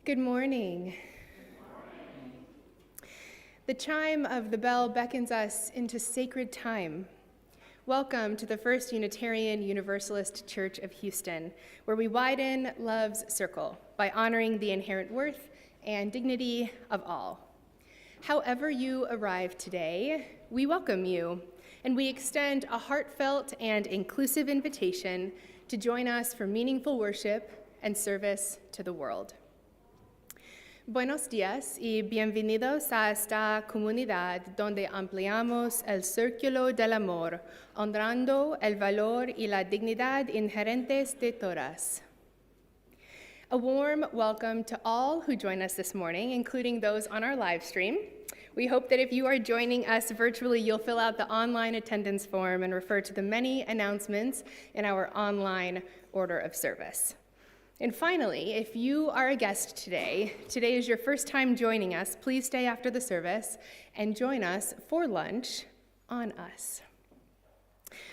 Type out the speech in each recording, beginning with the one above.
Good morning. The chime of the bell beckons us into sacred time. Welcome to the First Unitarian Universalist Church of Houston, where we widen love's circle by honoring the inherent worth and dignity of all. However you arrive today, we welcome you, and we extend a heartfelt and inclusive invitation to join us for meaningful worship and service to the world. Buenos días y bienvenidos a esta comunidad donde ampliamos el círculo del amor, honrando el valor y la dignidad inherentes de todas. A warm welcome to all who join us this morning, including those on our live stream. We hope that if you are joining us virtually, you'll fill out the online attendance form and refer to the many announcements in our online order of service. And finally, if you are a guest today is your first time joining us, please stay after the service and join us for lunch on us.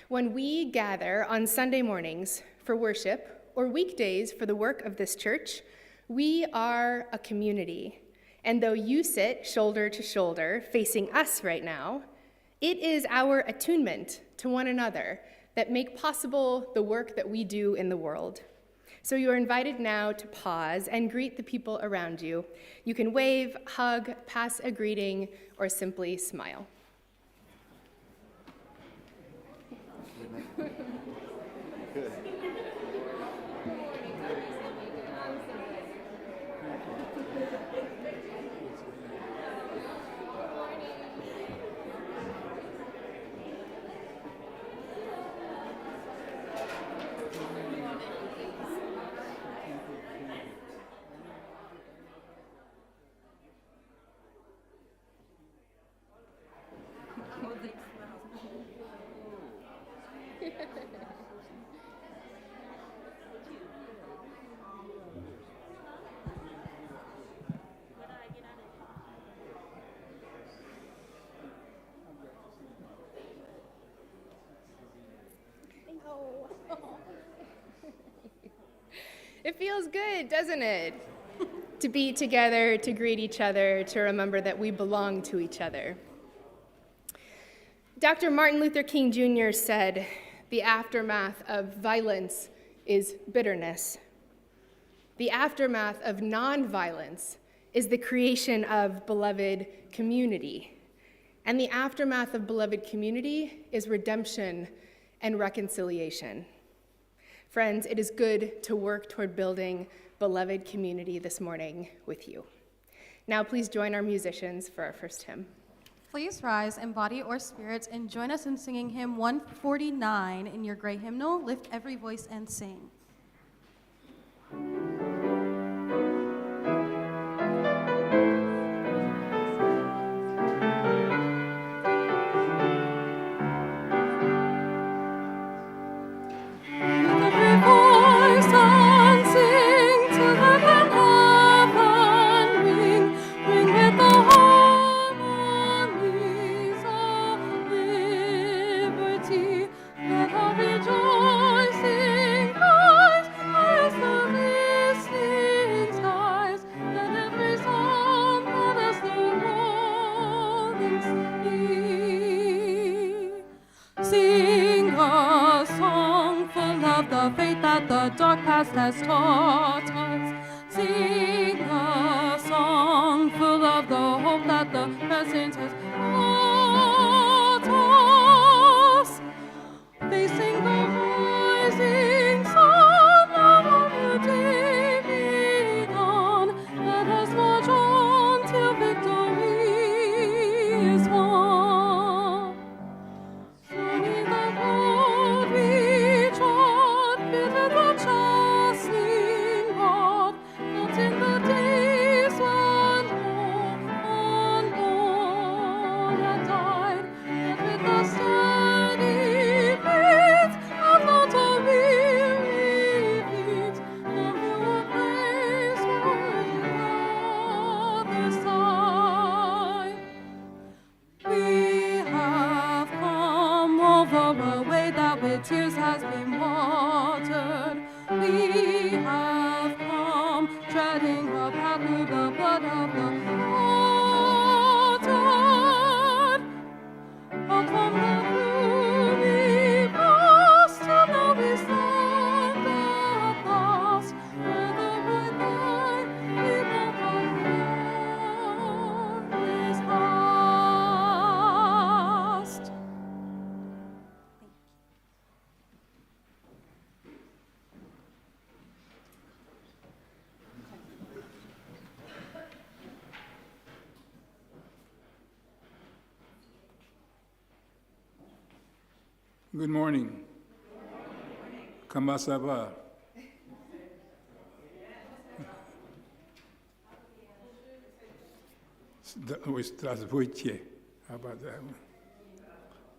When we gather on Sunday mornings for worship or weekdays for the work of this church, we are a community. And though you sit shoulder to shoulder facing us right now, it is our attunement to one another that make possible the work that we do in the world. So you are invited now to pause and greet the people around you. You can wave, hug, pass a greeting, or simply smile. Good. It feels good, doesn't it? To be together, to greet each other, to remember that we belong to each other. Dr. Martin Luther King Jr. said, "The aftermath of violence is bitterness. The aftermath of nonviolence is the creation of beloved community. And the aftermath of beloved community is redemption and reconciliation." Friends, it is good to work toward building beloved community this morning with you. Now please join our musicians for our first hymn. Please rise in body or spirit and join us in singing hymn 149 in your gray hymnal. Lift every voice and sing. The dark past has taught us. Sing a song full of the hope that the present has brought us. Facing the rising sun, now the day begun. Let us march on till victory is won. Surely the road we trod fitted the chastening rod, not in the days when all unborn had died, but with the steady faith and not a weary feet, now we will praise worthy other side. We have come over a way that with tears has been watered. We have come treading a path the water. Out from the gloomy past, and now we stand at last, where the bright light above our door is past. Good morning. Comment ça va? Здравствуйте. How about that one?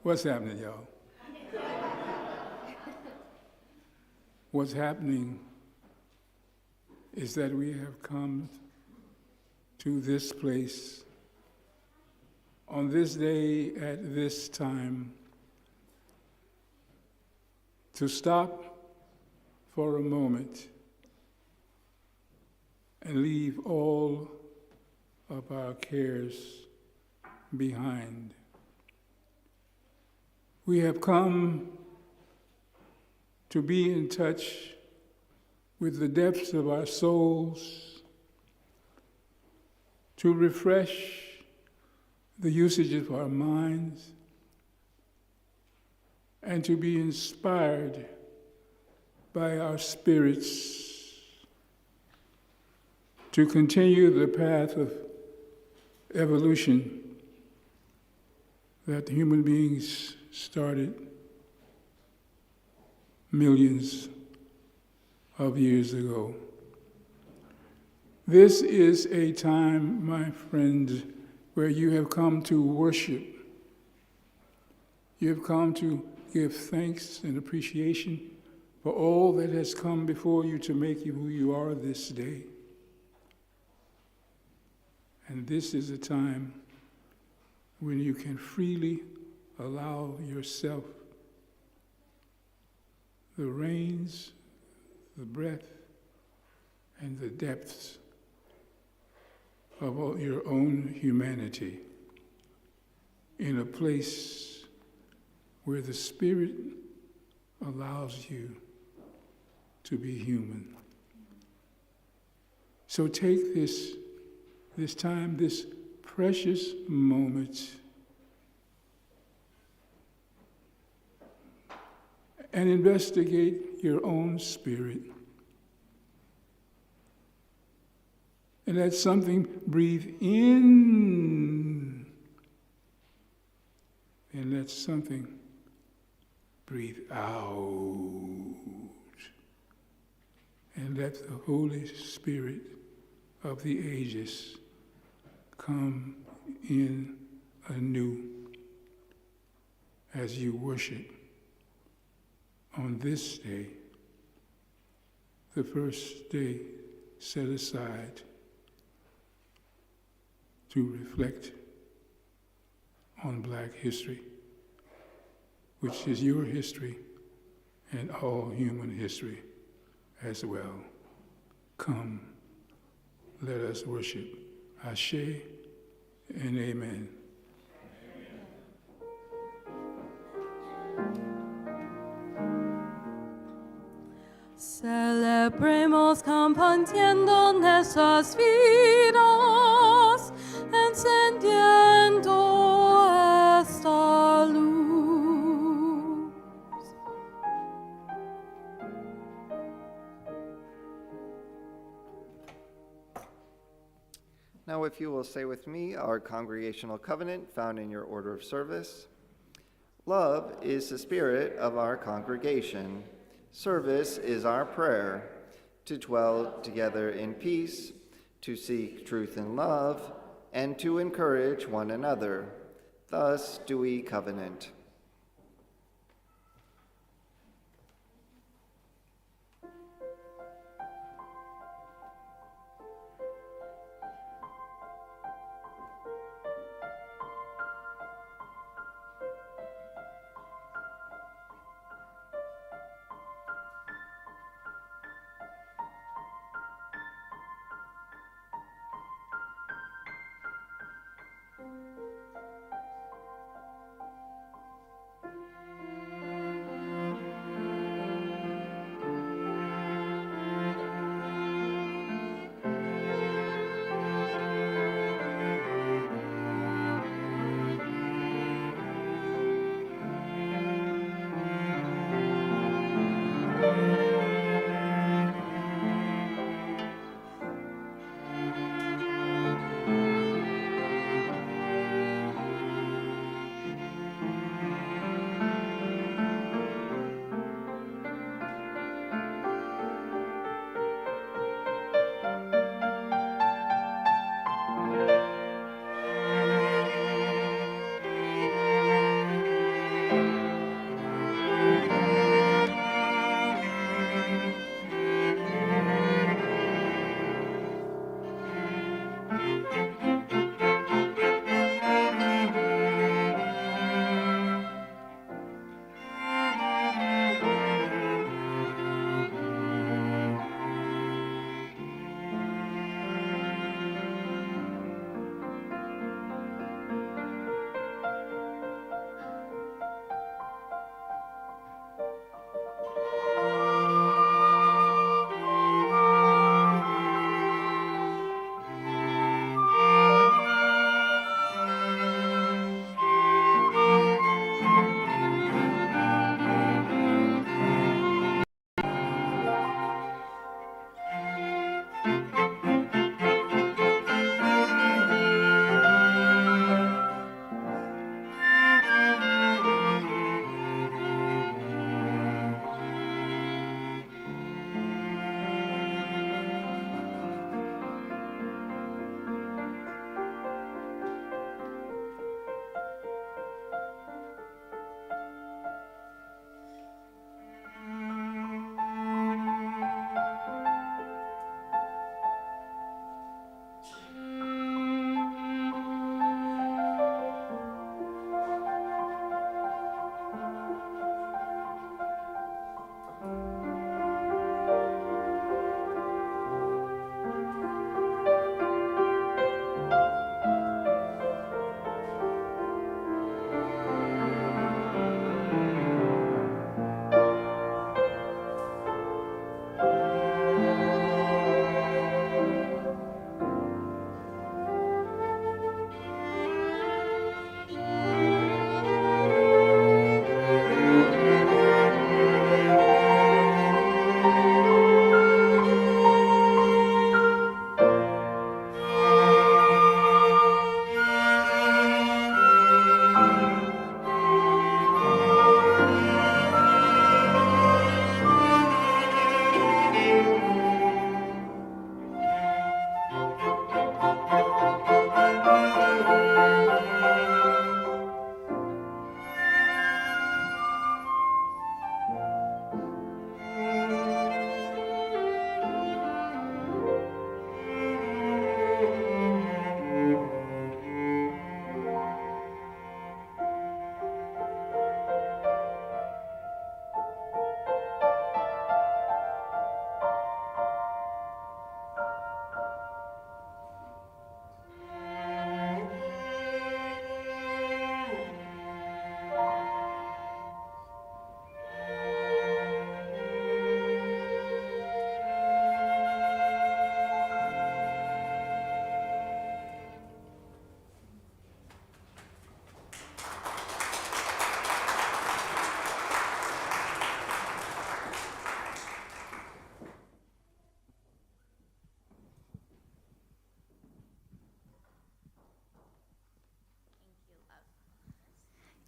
What's happening, y'all? What's happening is that we have come to this place on this day at this time to stop for a moment and leave all of our cares behind. We have come to be in touch with the depths of our souls, to refresh the usage of our minds, and to be inspired by our spirits to continue the path of evolution that human beings started millions of years ago. This is a time, my friends, where you have come to worship. You have come to give thanks and appreciation for all that has come before you to make you who you are this day. And this is a time when you can freely allow yourself the reins, the breadth, and the depths of your own humanity in a place where the Spirit allows you to be human. So take this time, this precious moment, and investigate your own spirit. And let something breathe in, and let something breathe out. And let the Holy Spirit of the ages come in anew as you worship on this day, the first day set aside to reflect on Black history, which is your history and all human history as well. Come, let us worship. Ashe and amen. Celebremos compartiendo nuestras vidas, encendiendo esta luz. Now, if you will say with me our congregational covenant found in your order of service. Love is the spirit of our congregation. Service is our prayer, to dwell together in peace, to seek truth and love, and to encourage one another. Thus do we covenant.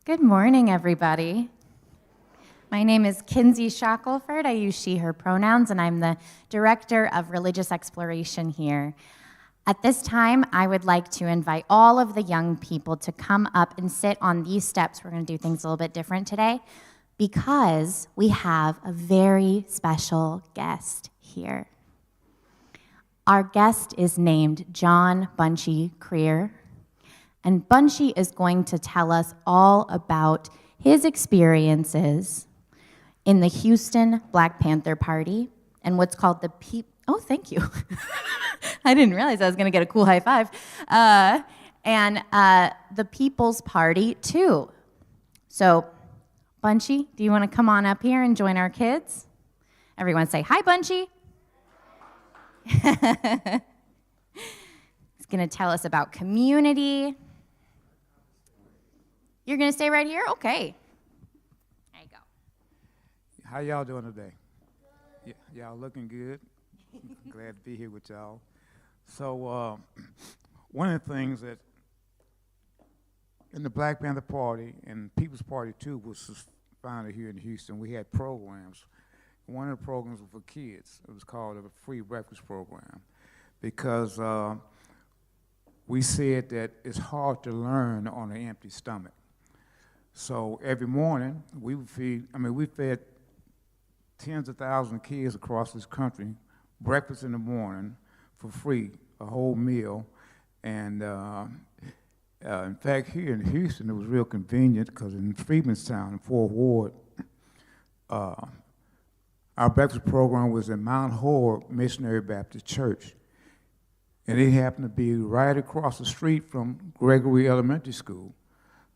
Good morning, everybody. My name is Kinsey Shackelford. I use she, her pronouns, and I'm the Director of Religious Exploration here. At this time, I would like to invite all of the young people to come up and sit on these steps. We're going to do things a little bit different today because we have a very special guest here. Our guest is named John Bunchy Creer, and Bunchy is going to tell us all about his experiences in the Houston Black Panther Party and what's called the oh, thank you. I didn't realize I was going to get a cool high five. And the People's Party, too. So, Bunchy, do you want to come on up here and join our kids? Everyone say, hi, Bunchy. He's going to tell us about community. You're going to stay right here? Okay. There you go. How y'all doing today? Y'all looking good? Glad to be here with y'all. So one of the things that in the Black Panther Party and People's Party too was founded here in Houston. We had programs. One of the programs was for kids. It was called a free breakfast program because we said that it's hard to learn on an empty stomach. So every morning we fed tens of thousands of kids across this country breakfast in the morning for free, a whole meal. And in fact, here in Houston, it was real convenient because in Freemanstown, in Fort Ward, our breakfast program was in Mount Horeb Missionary Baptist Church. And it happened to be right across the street from Gregory Elementary School.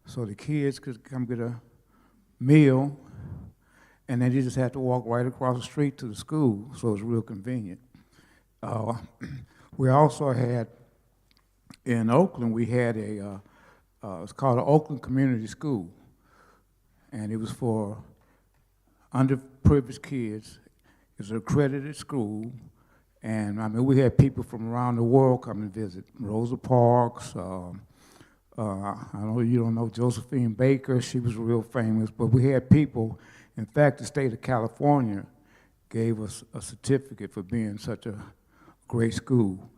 So the kids could come get a meal, and then you just had to walk right across the street to the school, so it was real convenient. We also had, in Oakland, we had it's called an Oakland Community School, and it was for underprivileged kids. It was an accredited school, and we had people from around the world come and visit. Rosa Parks, I know you don't know Josephine Baker, she was real famous, but we had people. In fact, the state of California gave us a certificate for being such a great school.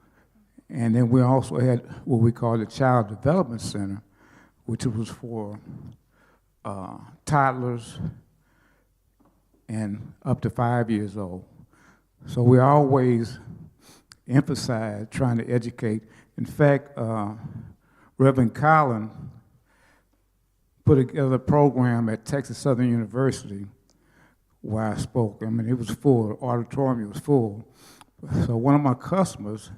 And then we also had what we call the Child Development Center, which was for toddlers and up to 5 years old. So we always emphasize trying to educate. In fact, Reverend Collin put together a program at Texas Southern University where I spoke. It was full, the auditorium was full. So one of my customers,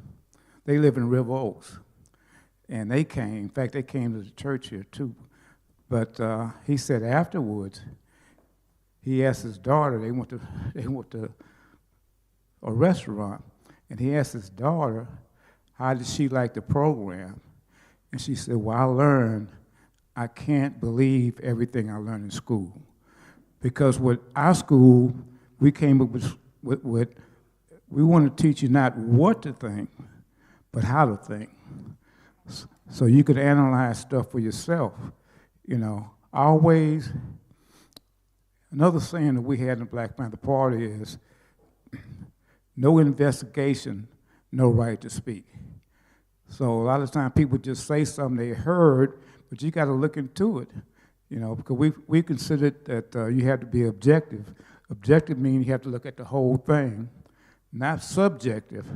they live in River Oaks, and they came. In fact, they came to the church here too. But he said afterwards, he asked his daughter, they went to a restaurant, and he asked his daughter, how did she like the program? And she said, well, I learned I can't believe everything I learned in school. Because with our school, we came up with we want to teach you not what to think, but how to think. So you could analyze stuff for yourself. Always, another saying that we had in the Black Panther Party is, no investigation, no right to speak. So a lot of times people just say something they heard, but you got to look into it, because we considered that you have to be objective. Objective means you have to look at the whole thing, not subjective,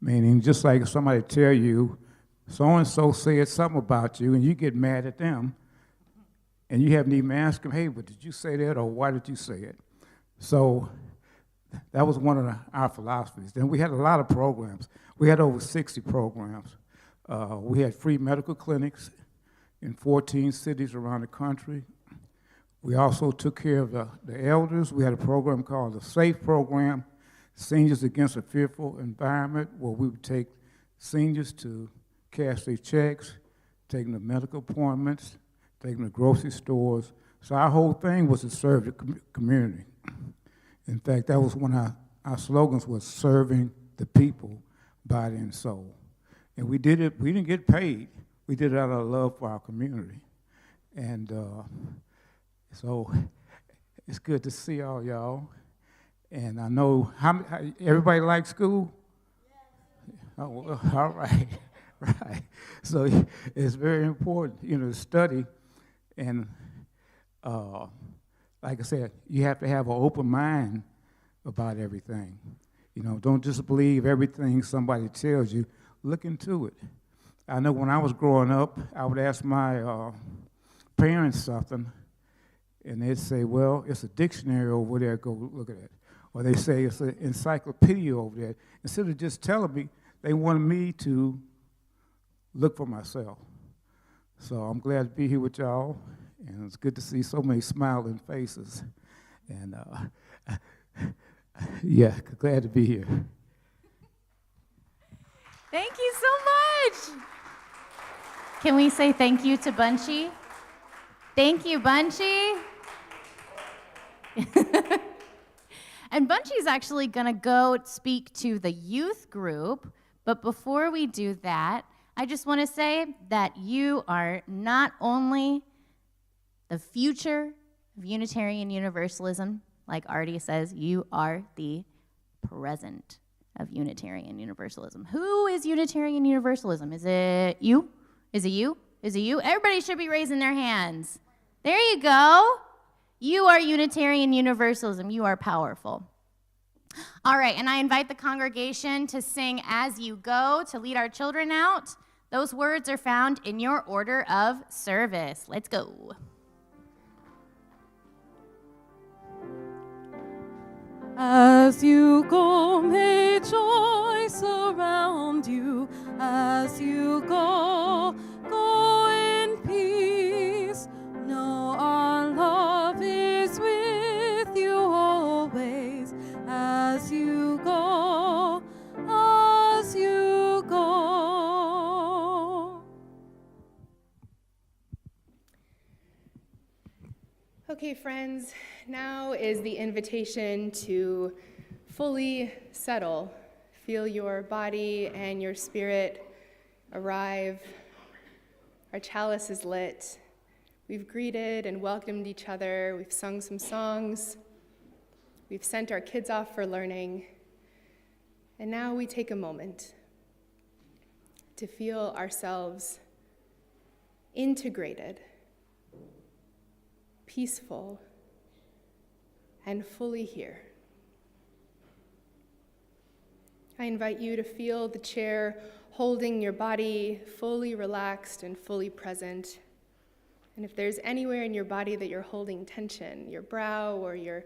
meaning just like if somebody tell you, so-and-so said something about you, and you get mad at them, and you haven't even asked them, hey, but did you say that, or why did you say it? So that was one of our philosophies. Then we had a lot of programs. We had over 60 programs. We had free medical clinics in 14 cities around the country. We also took care of the elders. We had a program called the SAFE program, Seniors Against a Fearful Environment, where we would take seniors to cash their checks, take them to medical appointments, take them to grocery stores. So our whole thing was to serve the community. In fact, that was one of our slogans was serving the people, body and soul. And we did it, we didn't get paid. We did it out of love for our community. And so it's good to see all y'all. And I know how everybody likes school? Oh, well, all right, right. So it's very important, to study. And like I said, you have to have an open mind about everything. Don't just believe everything somebody tells you. Look into it. I know when I was growing up, I would ask my parents something, and they'd say, well, it's a dictionary over there, go look at it. Or they say it's an encyclopedia over there. Instead of just telling me, they wanted me to look for myself. So I'm glad to be here with y'all, and it's good to see so many smiling faces. And yeah, glad to be here. Thank you so much. Can we say thank you to Bunchy? Thank you, Bunchy. And Bunchy's actually going to go speak to the youth group. But before we do that, I just want to say that you are not only the future of Unitarian Universalism, like Artie says, you are the present of Unitarian Universalism. Who is Unitarian Universalism? Is it you? Is it you? Is it you? Everybody should be raising their hands. There you go. You are Unitarian Universalism. You are powerful. All right, and I invite the congregation to sing As You Go to lead our children out. Those words are found in your order of service. Let's go. As you go, may joy surround you. As you go, go in peace. Know our love is with you always. As you go, as you go. Okay, friends, now is the invitation to fully settle. Feel your body and your spirit arrive. Our chalice is lit. We've greeted and welcomed each other. We've sung some songs. We've sent our kids off for learning. And now we take a moment to feel ourselves integrated, peaceful, and fully here. I invite you to feel the chair holding your body fully relaxed and fully present. And if there's anywhere in your body that you're holding tension, your brow or your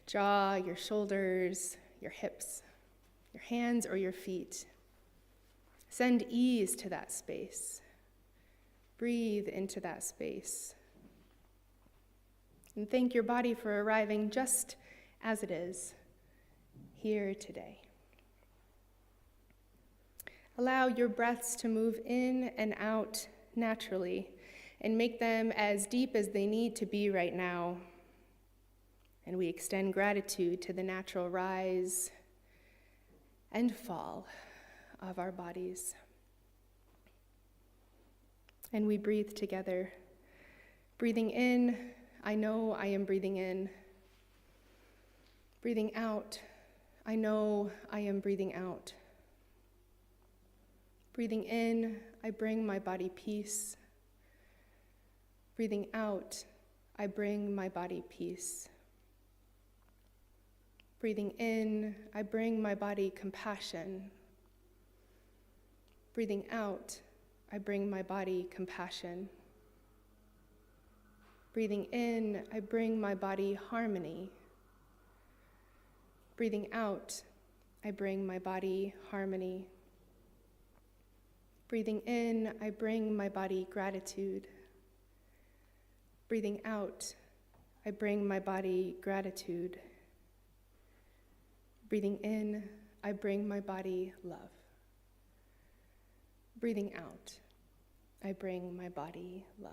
jaw, your shoulders, your hips, your hands or your feet, send ease to that space. Breathe into that space. And thank your body for arriving just as it is here today. Allow your breaths to move in and out naturally and make them as deep as they need to be right now. And we extend gratitude to the natural rise and fall of our bodies. And we breathe together. Breathing in, I know I am breathing in. Breathing out, I know I am breathing out. Breathing in, I bring my body peace. Breathing out, I bring my body peace. Breathing in, I bring my body compassion. Breathing out, I bring my body compassion. Breathing in, I bring my body harmony. Breathing out, I bring my body harmony. Breathing in, I bring my body gratitude. Breathing out, I bring my body gratitude. Breathing in, I bring my body love. Breathing out, I bring my body love.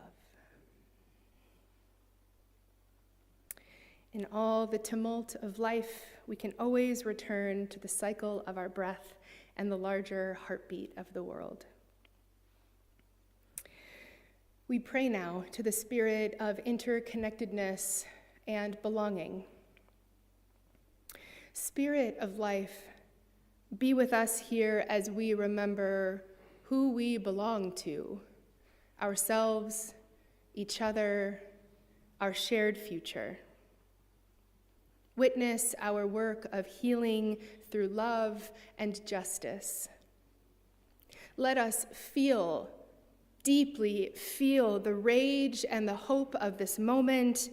In all the tumult of life, we can always return to the cycle of our breath and the larger heartbeat of the world. We pray now to the spirit of interconnectedness and belonging. Spirit of life, be with us here as we remember who we belong to, ourselves, each other, our shared future. Witness our work of healing through love and justice. Let us deeply feel the rage and the hope of this moment,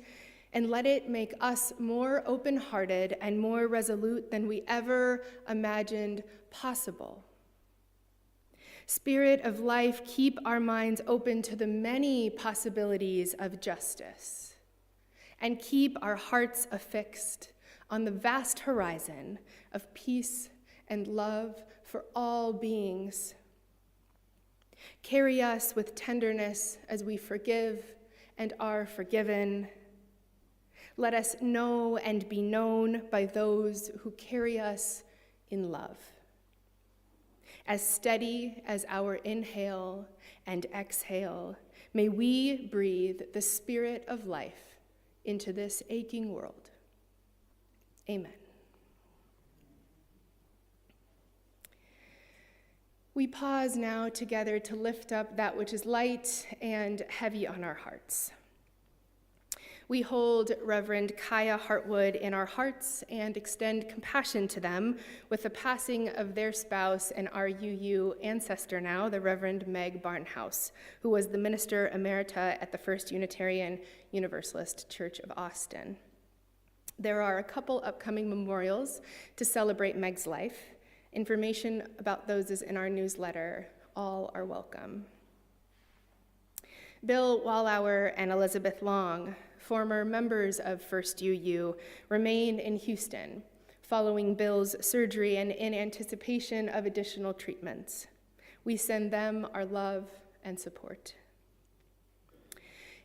and let it make us more open-hearted and more resolute than we ever imagined possible. Spirit of life, keep our minds open to the many possibilities of justice, and keep our hearts affixed on the vast horizon of peace and love for all beings. Carry us with tenderness as we forgive and are forgiven. Let us know and be known by those who carry us in love. As steady as our inhale and exhale, may we breathe the spirit of life into this aching world. Amen. We pause now together to lift up that which is light and heavy on our hearts. We hold Reverend Kaya Hartwood in our hearts and extend compassion to them with the passing of their spouse and our UU ancestor now, the Reverend Meg Barnhouse, who was the Minister Emerita at the First Unitarian Universalist Church of Austin. There are a couple upcoming memorials to celebrate Meg's life. Information about those is in our newsletter. All are welcome. Bill Wallauer and Elizabeth Long, former members of First UU, remain in Houston following Bill's surgery and in anticipation of additional treatments. We send them our love and support.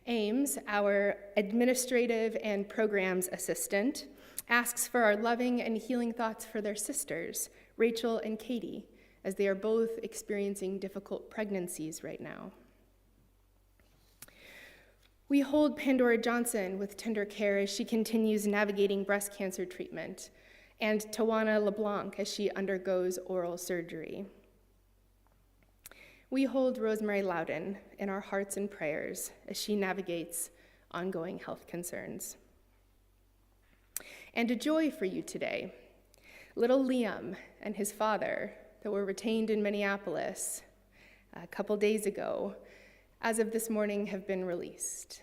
Ames, our administrative and programs assistant, asks for our loving and healing thoughts for their sisters, Rachel and Katie, as they are both experiencing difficult pregnancies right now. We hold Pandora Johnson with tender care as she continues navigating breast cancer treatment, and Tawana LeBlanc as she undergoes oral surgery. We hold Rosemary Loudon in our hearts and prayers as she navigates ongoing health concerns. And a joy for you today, little Liam and his father that were retained in Minneapolis a couple days ago, as of this morning, have been released.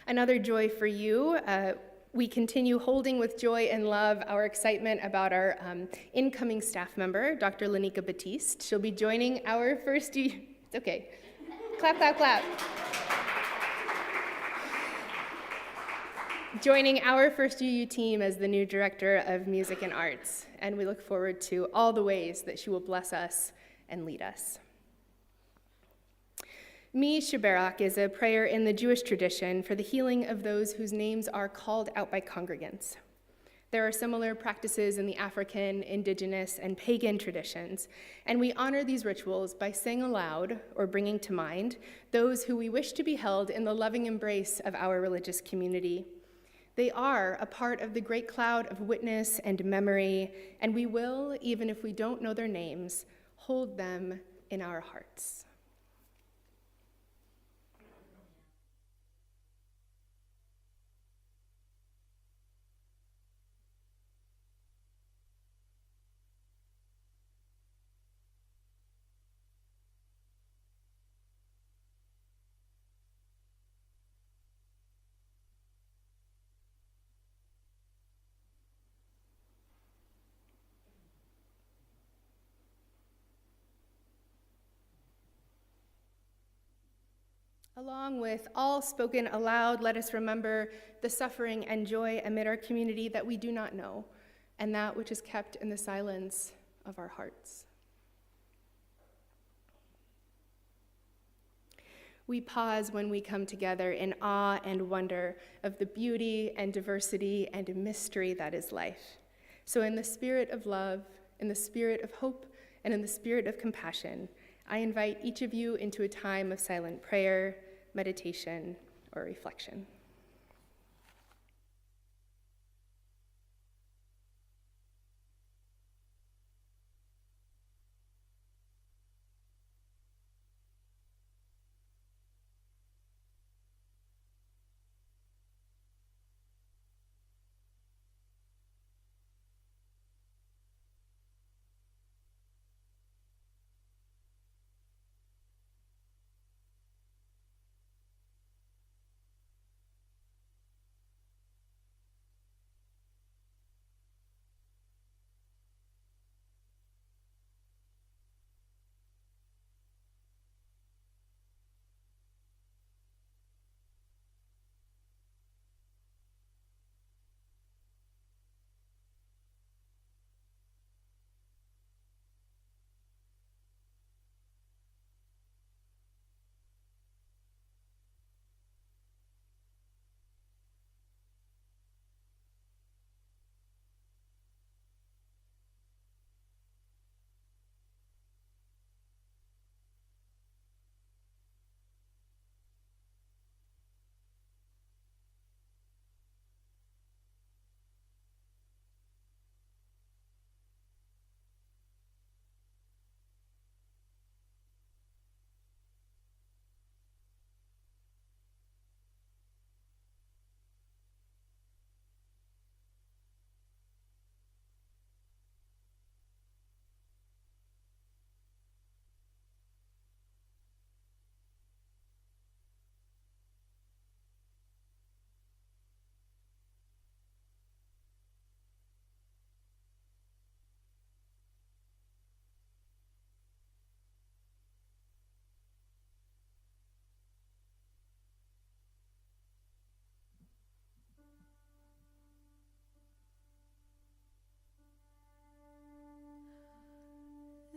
Another joy for you, we continue holding with joy and love our excitement about our incoming staff member, Dr. Lanika Batiste. She'll be joining our first it's okay. Clap, clap, clap. Joining our First UU team as the new Director of Music and Arts, and we look forward to all the ways that she will bless us and lead us. Mi Sheberak is a prayer in the Jewish tradition for the healing of those whose names are called out by congregants. There are similar practices in the African, indigenous, and pagan traditions, and we honor these rituals by saying aloud or bringing to mind those who we wish to be held in the loving embrace of our religious community. They are a part of the great cloud of witness and memory, and we will, even if we don't know their names, hold them in our hearts. Along with all spoken aloud, let us remember the suffering and joy amid our community that we do not know, and that which is kept in the silence of our hearts. We pause when we come together in awe and wonder of the beauty and diversity and mystery that is life. So in the spirit of love, in the spirit of hope and in the spirit of compassion, I invite each of you into a time of silent prayer, meditation, or reflection.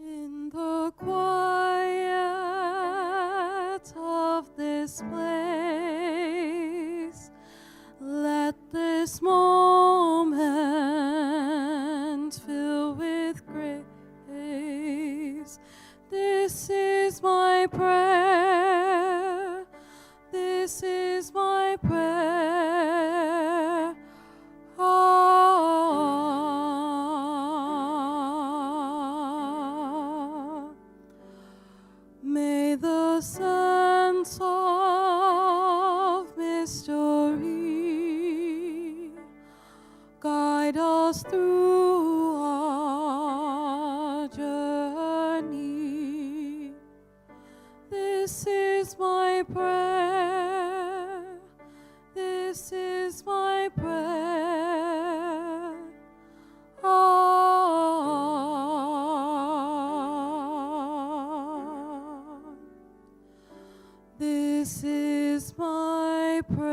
In the quiet of this place, let this moment fill with grace. This is my prayer. This is my prayer. May the sense of mystery guide us through our journey. This is my prayer. This is my prayer. This is my prayer.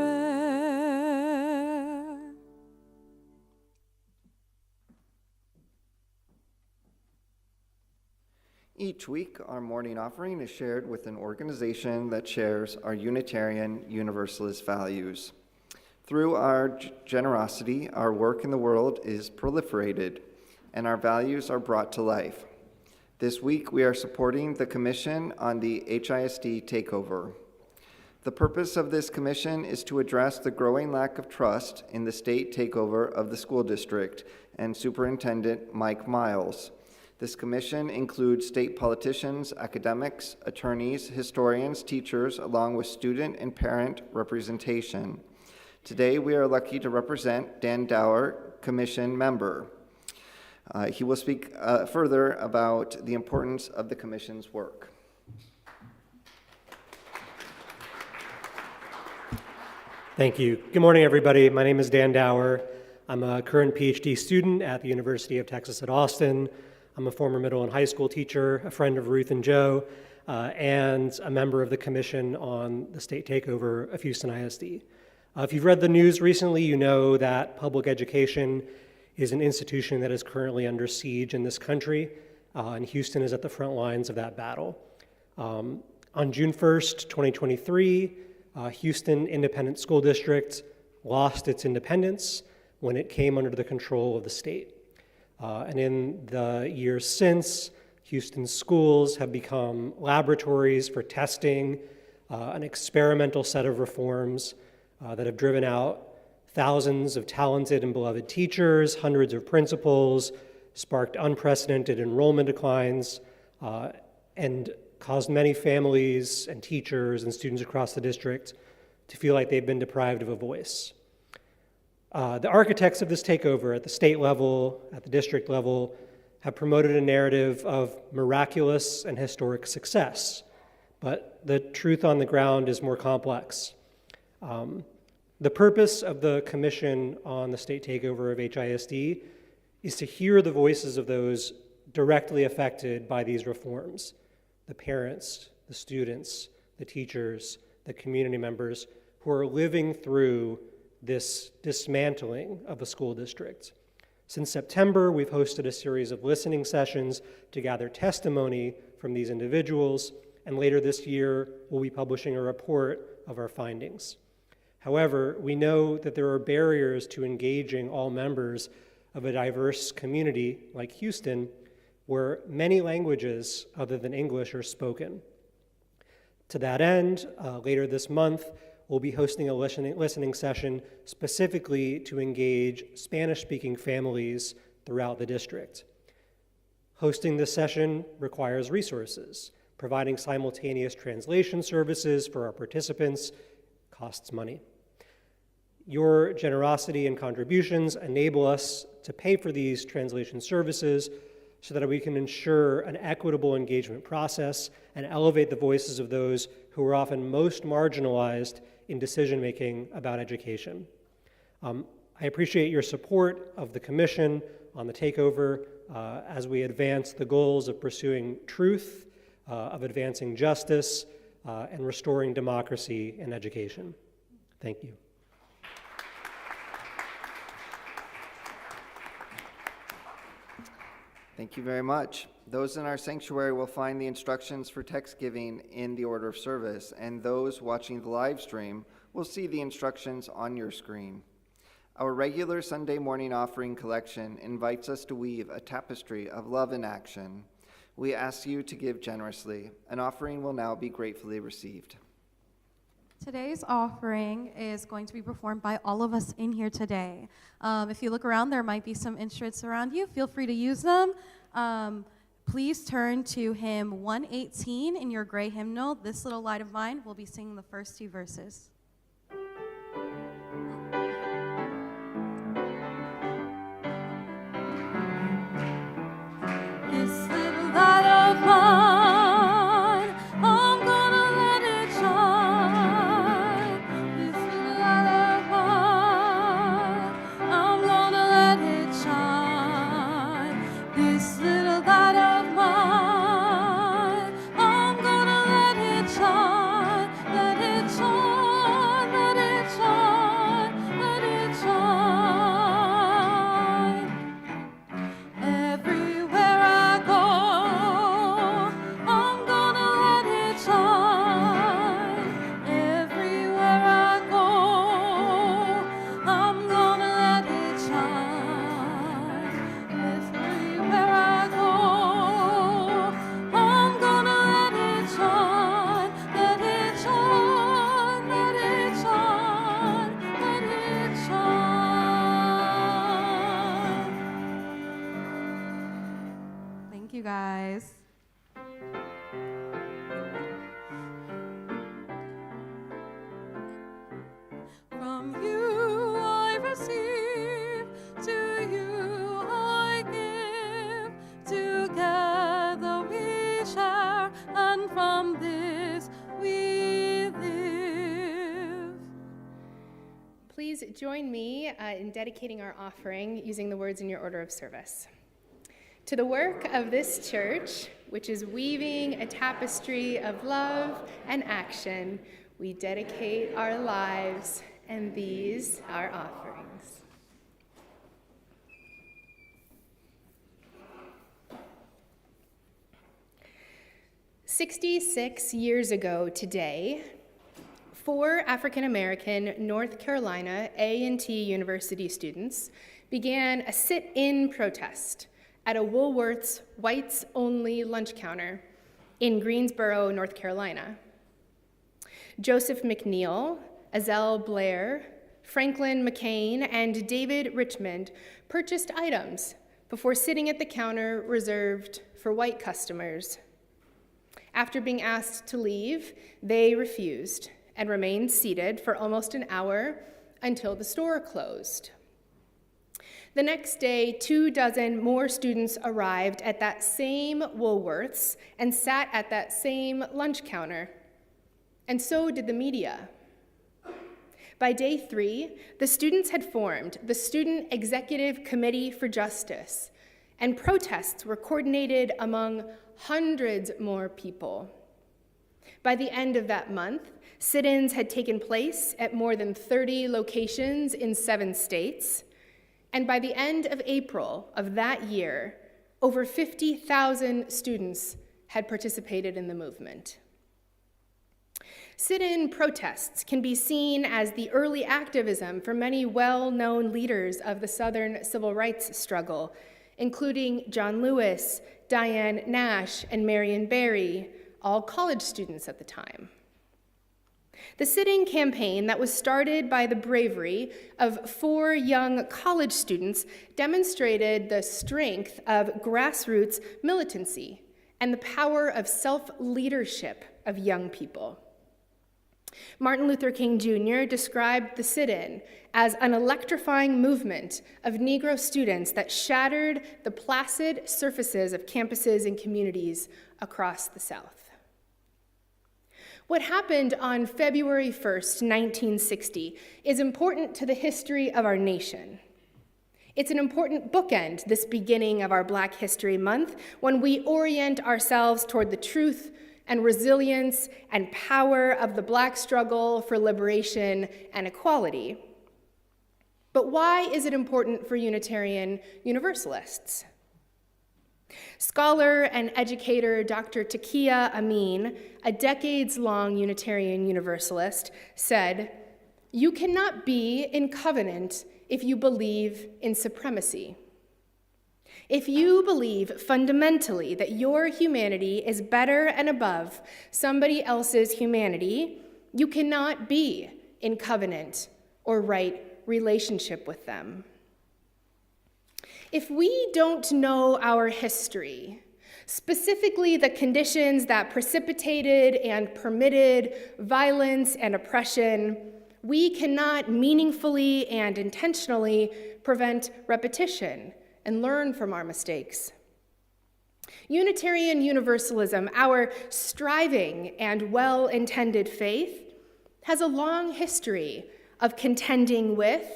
Each week, our morning offering is shared with an organization that shares our Unitarian Universalist values. Through our generosity, our work in the world is proliferated, and our values are brought to life. This week, we are supporting the Commission on the HISD takeover. The purpose of this commission is to address the growing lack of trust in the state takeover of the school district and Superintendent Mike Miles. This commission includes state politicians, academics, attorneys, historians, teachers, along with student and parent representation. Today, we are lucky to represent Dan Dower, commission member. He will speak further about the importance of the commission's work. Thank you. Good morning, everybody. My name is Dan Dower. I'm a current PhD student at the University of Texas at Austin. I'm a former middle and high school teacher, a friend of Ruth and Joe, and a member of the Commission on the State Takeover of Houston ISD. If you've read the news recently, you know that public education is an institution that is currently under siege in this country, and Houston is at the front lines of that battle. On June 1st, 2023, Houston Independent School District lost its independence when it came under the control of the state. And in the years since, Houston schools have become laboratories for testing an experimental set of reforms that have driven out thousands of talented and beloved teachers, hundreds of principals, sparked unprecedented enrollment declines, and caused many families and teachers and students across the district to feel like they've been deprived of a voice. The architects of this takeover at the state level, at the district level, have promoted a narrative of miraculous and historic success, but the truth on the ground is more complex. The purpose of the Commission on the State Takeover of HISD is to hear the voices of those directly affected by these reforms, the parents, the students, the teachers, the community members who are living through this dismantling of a school district. Since September, we've hosted a series of listening sessions to gather testimony from these individuals, and later this year, we'll be publishing a report of our findings. However, we know that there are barriers to engaging all members of a diverse community like Houston, where many languages other than English are spoken. To that end, later this month, we'll be hosting a listening session specifically to engage Spanish-speaking families throughout the district. Hosting this session requires resources. Providing simultaneous translation services for our participants costs money. Your generosity and contributions enable us to pay for these translation services so that we can ensure an equitable engagement process and elevate the voices of those who are often most marginalized in decision-making about education. I appreciate your support of the Commission on the Takeover as we advance the goals of pursuing truth, of advancing justice, and restoring democracy in education. Thank you. Thank you very much. Those in our sanctuary will find the instructions for text giving in the order of service, and those watching the live stream will see the instructions on your screen. Our regular Sunday morning offering collection invites us to weave a tapestry of love in action. We ask you to give generously. An offering will now be gratefully received. Today's offering is going to be performed by all of us in here today. If you look around, there might be some instruments around you. Feel free to use them. Please turn to hymn 118 in your gray hymnal. This Little Light of Mine. We'll be singing the first two verses. This little light of mine, I'm gonna let it shine. This little light of mine, I'm gonna let it shine. This little light of mine, I'm gonna let it shine. Let it shine, let it shine, let it shine. Everywhere I go, I'm gonna let it shine. Everywhere I go, I'm gonna let it shine. Everywhere I go, I'm gonna let it shine. Let it shine, let it shine, let it shine. Thank you, guys. From you I receive, to you I give. Together we share, and from this we live. Please join me in dedicating our offering using the words in your order of service. To the work of this church, which is weaving a tapestry of love and action, we dedicate our lives and these our offerings. "66 years ago today, 4 African-American North Carolina A&T University students began a sit-in protest at a Woolworth's whites-only lunch counter in Greensboro, North Carolina. Joseph McNeil, Azelle Blair, Franklin McCain, and David Richmond purchased items before sitting at the counter reserved for white customers. After being asked to leave, they refused and remained seated for almost an hour until the store closed. The next day, 24 more students arrived at that same Woolworth's and sat at that same lunch counter. And so did the media. By day 3, the students had formed the Student Executive Committee for Justice, and protests were coordinated among hundreds more people. By the end of that month, sit-ins had taken place at more than 30 locations in 7 states, and by the end of April of that year, over 50,000 students had participated in the movement. Sit-in protests can be seen as the early activism for many well-known leaders of the Southern civil rights struggle, including John Lewis, Diane Nash, and Marion Barry, all college students at the time. The sit-in campaign that was started by the bravery of 4 young college students demonstrated the strength of grassroots militancy and the power of self-leadership of young people. Martin Luther King Jr. described the sit-in as an electrifying movement of Negro students that shattered the placid surfaces of campuses and communities across the South. What happened on February 1st, 1960, is important to the history of our nation. It's an important bookend, this beginning of our Black History Month, when we orient ourselves toward the truth and resilience and power of the Black struggle for liberation and equality. But why is it important for Unitarian Universalists? Scholar and educator Dr. Takia Amin, a decades-long Unitarian Universalist, said, "You cannot be in covenant if you believe in supremacy. If you believe fundamentally that your humanity is better and above somebody else's humanity, you cannot be in covenant or right relationship with them." If we don't know our history, specifically the conditions that precipitated and permitted violence and oppression, we cannot meaningfully and intentionally prevent repetition and learn from our mistakes. Unitarian Universalism, our striving and well-intended faith, has a long history of contending with,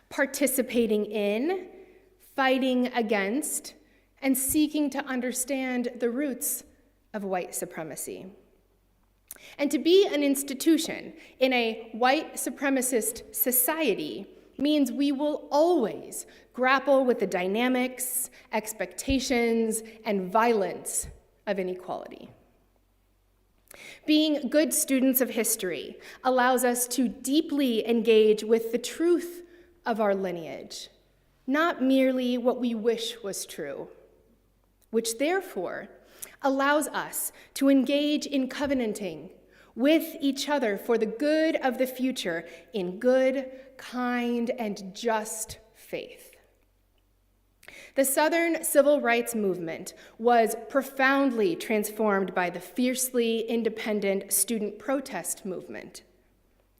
participating in, fighting against, and seeking to understand the roots of white supremacy. And to be an institution in a white supremacist society means we will always grapple with the dynamics, expectations, and violence of inequality. Being good students of history allows us to deeply engage with the truth of our lineage, not merely what we wish was true, which therefore allows us to engage in covenanting with each other for the good of the future in good, kind, and just faith. The Southern Civil Rights Movement was profoundly transformed by the fiercely independent student protest movement.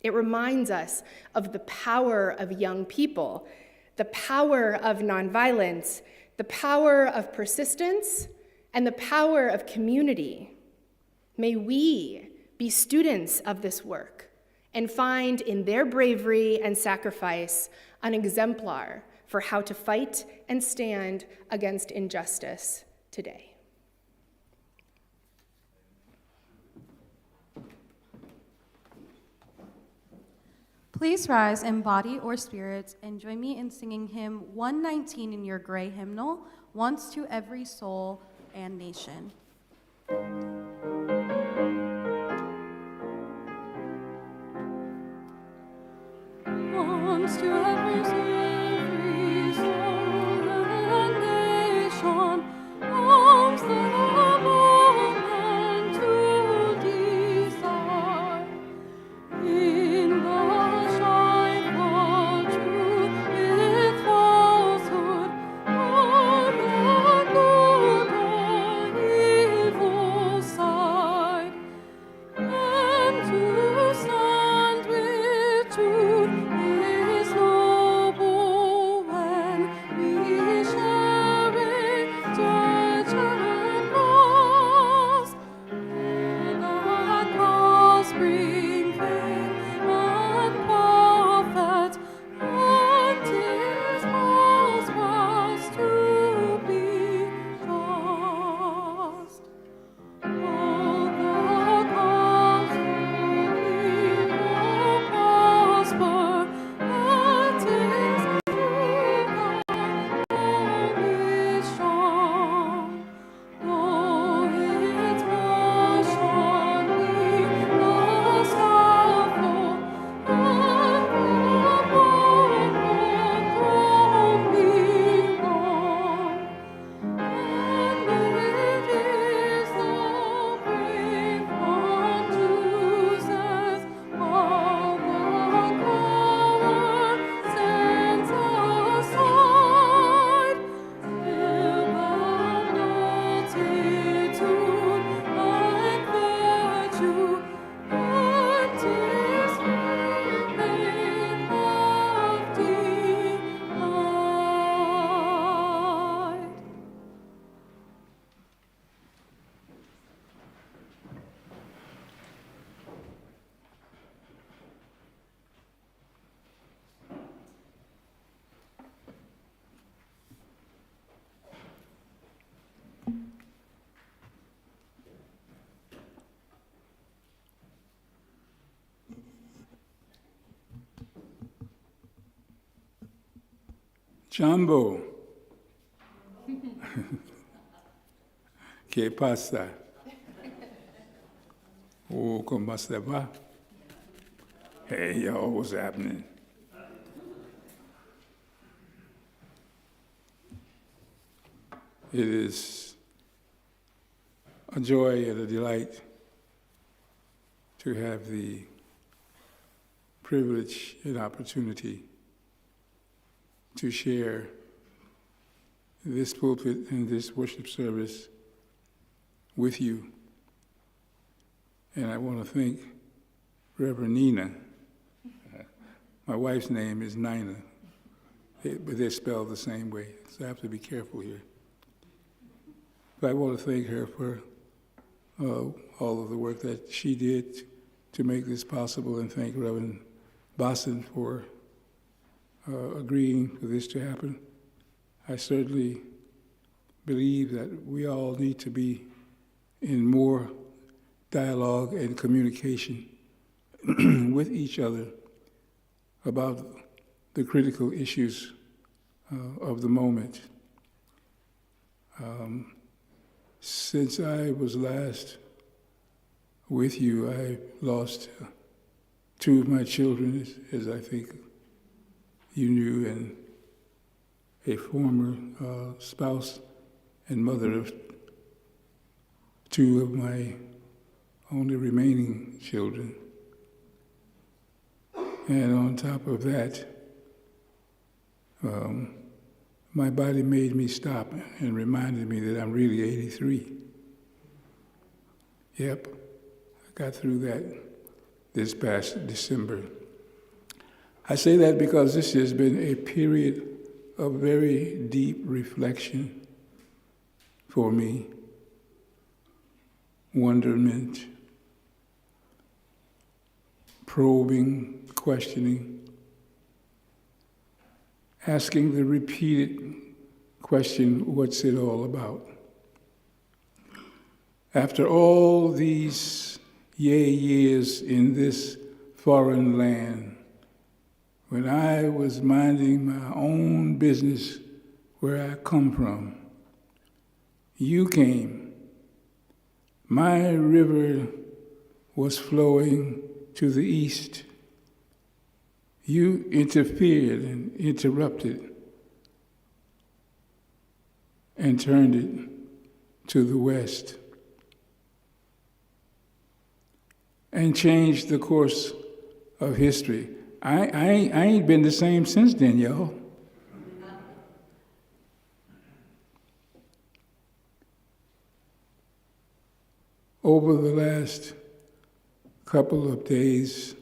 It reminds us of the power of young people, the power of nonviolence, the power of persistence, and the power of community. May we be students of this work and find in their bravery and sacrifice an exemplar for how to fight and stand against injustice today. Please rise in body or spirit and join me in singing hymn 119 in your gray hymnal, Once to Every Soul and Nation. Once to every soul and nation. Chambo. ¿Qué pasa? Oh, ¿cómo se va? Hey, y'all, what's happening? It is a joy and a delight to have the privilege and opportunity to share this pulpit and this worship service with you. And I want to thank Reverend Nina. My wife's name is Nina, but they're spelled the same way, so I have to be careful here. But I want to thank her for all of the work that she did to make this possible, and thank Reverend Boston for agreeing for this to happen. I certainly believe that we all need to be in more dialogue and communication with each other about the critical issues of the moment. Since I was last with you, I lost two of my children, as I think you knew, and a former spouse and mother of two of my only remaining children. And on top of that, my body made me stop and reminded me that I'm really 83. Yep, I got through that this past December. I say that because this has been a period of very deep reflection for me, wonderment, probing, questioning, asking the repeated question, what's it all about? After all these years in this foreign land, when I was minding my own business where I come from, you came. My river was flowing to the east. You interfered and interrupted and turned it to the west and changed the course of history. I ain't been the same since then, y'all. Over the last couple of days,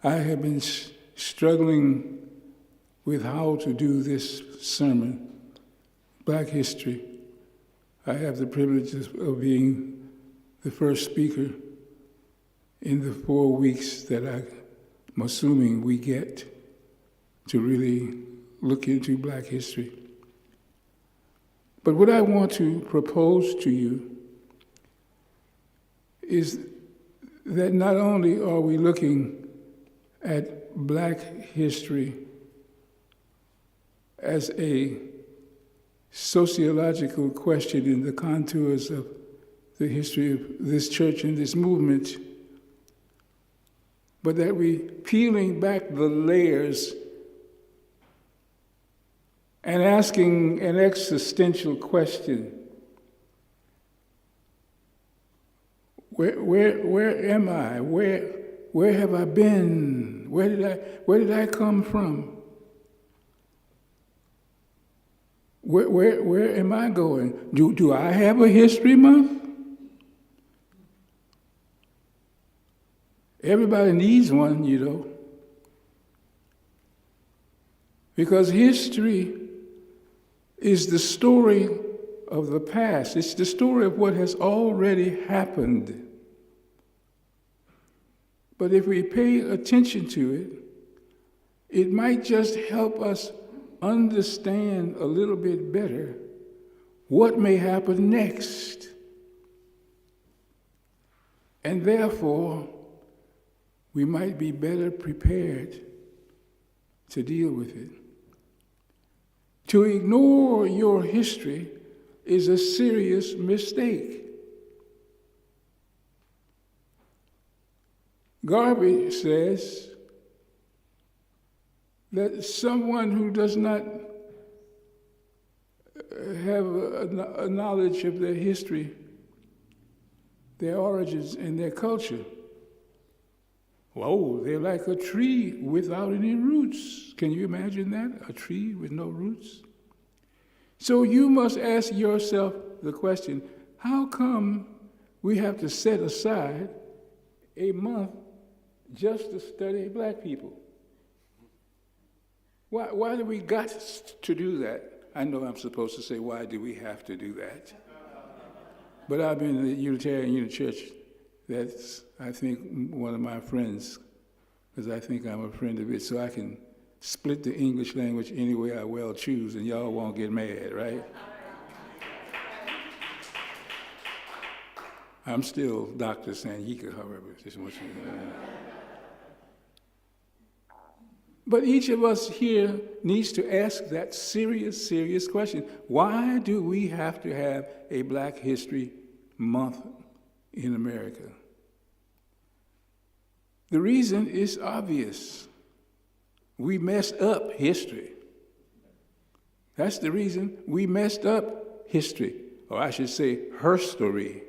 I have been struggling with how to do this sermon, Black History. I have the privilege of being the first speaker in the 4 weeks that I'm assuming we get to really look into Black history. But what I want to propose to you is that not only are we looking at Black history as a sociological question in the contours of the history of this church and this movement, but that we peeling back the layers and asking an existential question. Where am I? Where have I been? Where did I come from? Where am I going? Do I have a history month? Everybody needs one, you know. Because history is the story of the past. It's the story of what has already happened. But if we pay attention to it, it might just help us understand a little bit better what may happen next. And therefore, we might be better prepared to deal with it. To ignore your history is a serious mistake. Garvey says that someone who does not have a knowledge of their history, their origins, and their culture, whoa, they're like a tree without any roots. Can you imagine that? A tree with no roots? So you must ask yourself the question, how come we have to set aside a month just to study black people? Why do we got to do that? I know I'm supposed to say, why do we have to do that? But I've been in the Unitarian Universalist Church. That's, I think, one of my friends, because I think I'm a friend of it, so I can split the English language any way I well choose, and y'all won't get mad, right? I'm still Dr. Sanyika, however, just want you to know. But each of us here needs to ask that serious, serious question. Why do we have to have a Black History Month in America? The reason is obvious. We messed up history. That's the reason we messed up history, or I should say her story,